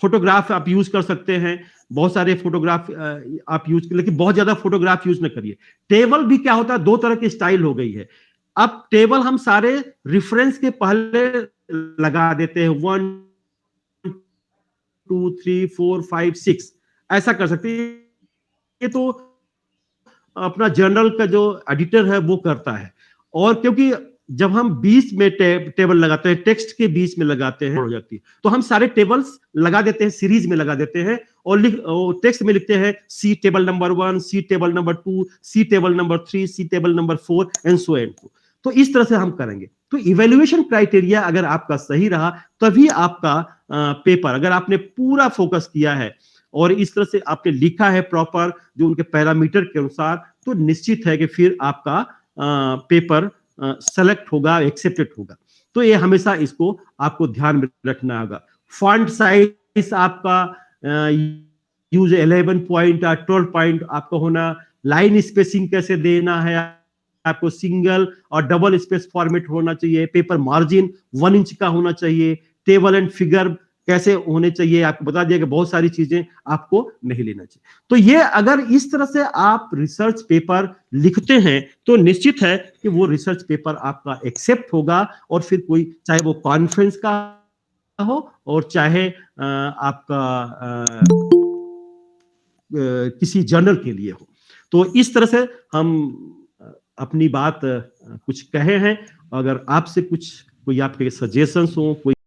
फोटोग्राफ आप यूज कर सकते हैं, बहुत सारे फोटोग्राफ आप यूज, लेकिन बहुत ज्यादा फोटोग्राफ यूज न करिए। टेबल भी क्या होता है, दो तरह की स्टाइल हो गई है। अब टेबल हम सारे रेफरेंस के पहले लगा देते हैं, 1 2 3 4 5 6 ऐसा कर सकते हैं। ये तो अपना जर्नल का जो एडिटर है वो करता है। और क्योंकि जब हम बीच में टेबल लगाते हैं, टेक्स्ट के बीच में लगाते हैं हो जाती है, तो हम सारे टेबल्स लगा देते हैं, सीरीज में लगा देते हैं और टेक्स्ट में लिखते हैं see table number 1, see table number 2, see table number 3, see table number 4 and so on. तो इस तरह से हम करेंगे। तो इवेल्युएशन क्राइटेरिया अगर आपका सही रहा तभी आपका पेपर, अगर आपने पूरा फोकस किया है और इस तरह से आपने लिखा है प्रॉपर जो उनके पैरामीटर के अनुसार, तो निश्चित है कि फिर आपका पेपर सेलेक्ट होगा, एक्सेप्टेड होगा। तो ये हमेशा इसको आपको ध्यान में रखना होगा। फॉन्ट साइज आपका यूज 11 पॉइंट या 12 पॉइंट आपका होना, लाइन स्पेसिंग कैसे देना है आपको, सिंगल और डबल स्पेस फॉर्मेट होना चाहिए, पेपर मार्जिन 1 इंच का होना चाहिए, टेबल एंड फिगर कैसे होने चाहिए आपको बता दिया कि बहुत सारी चीजें आपको नहीं लेना चाहिए। तो ये अगर इस तरह से आप रिसर्च पेपर लिखते हैं तो निश्चित है कि वो रिसर्च पेपर आपका एक्सेप्ट होगा। और फिर कोई चाहे वो कॉन्फ्रेंस का हो और चाहे आपका किसी जर्नल के लिए हो। तो इस तरह से हम अपनी बात कुछ कहे हैं। अगर आपसे कुछ कोई आपके सजेशंस हो, कोई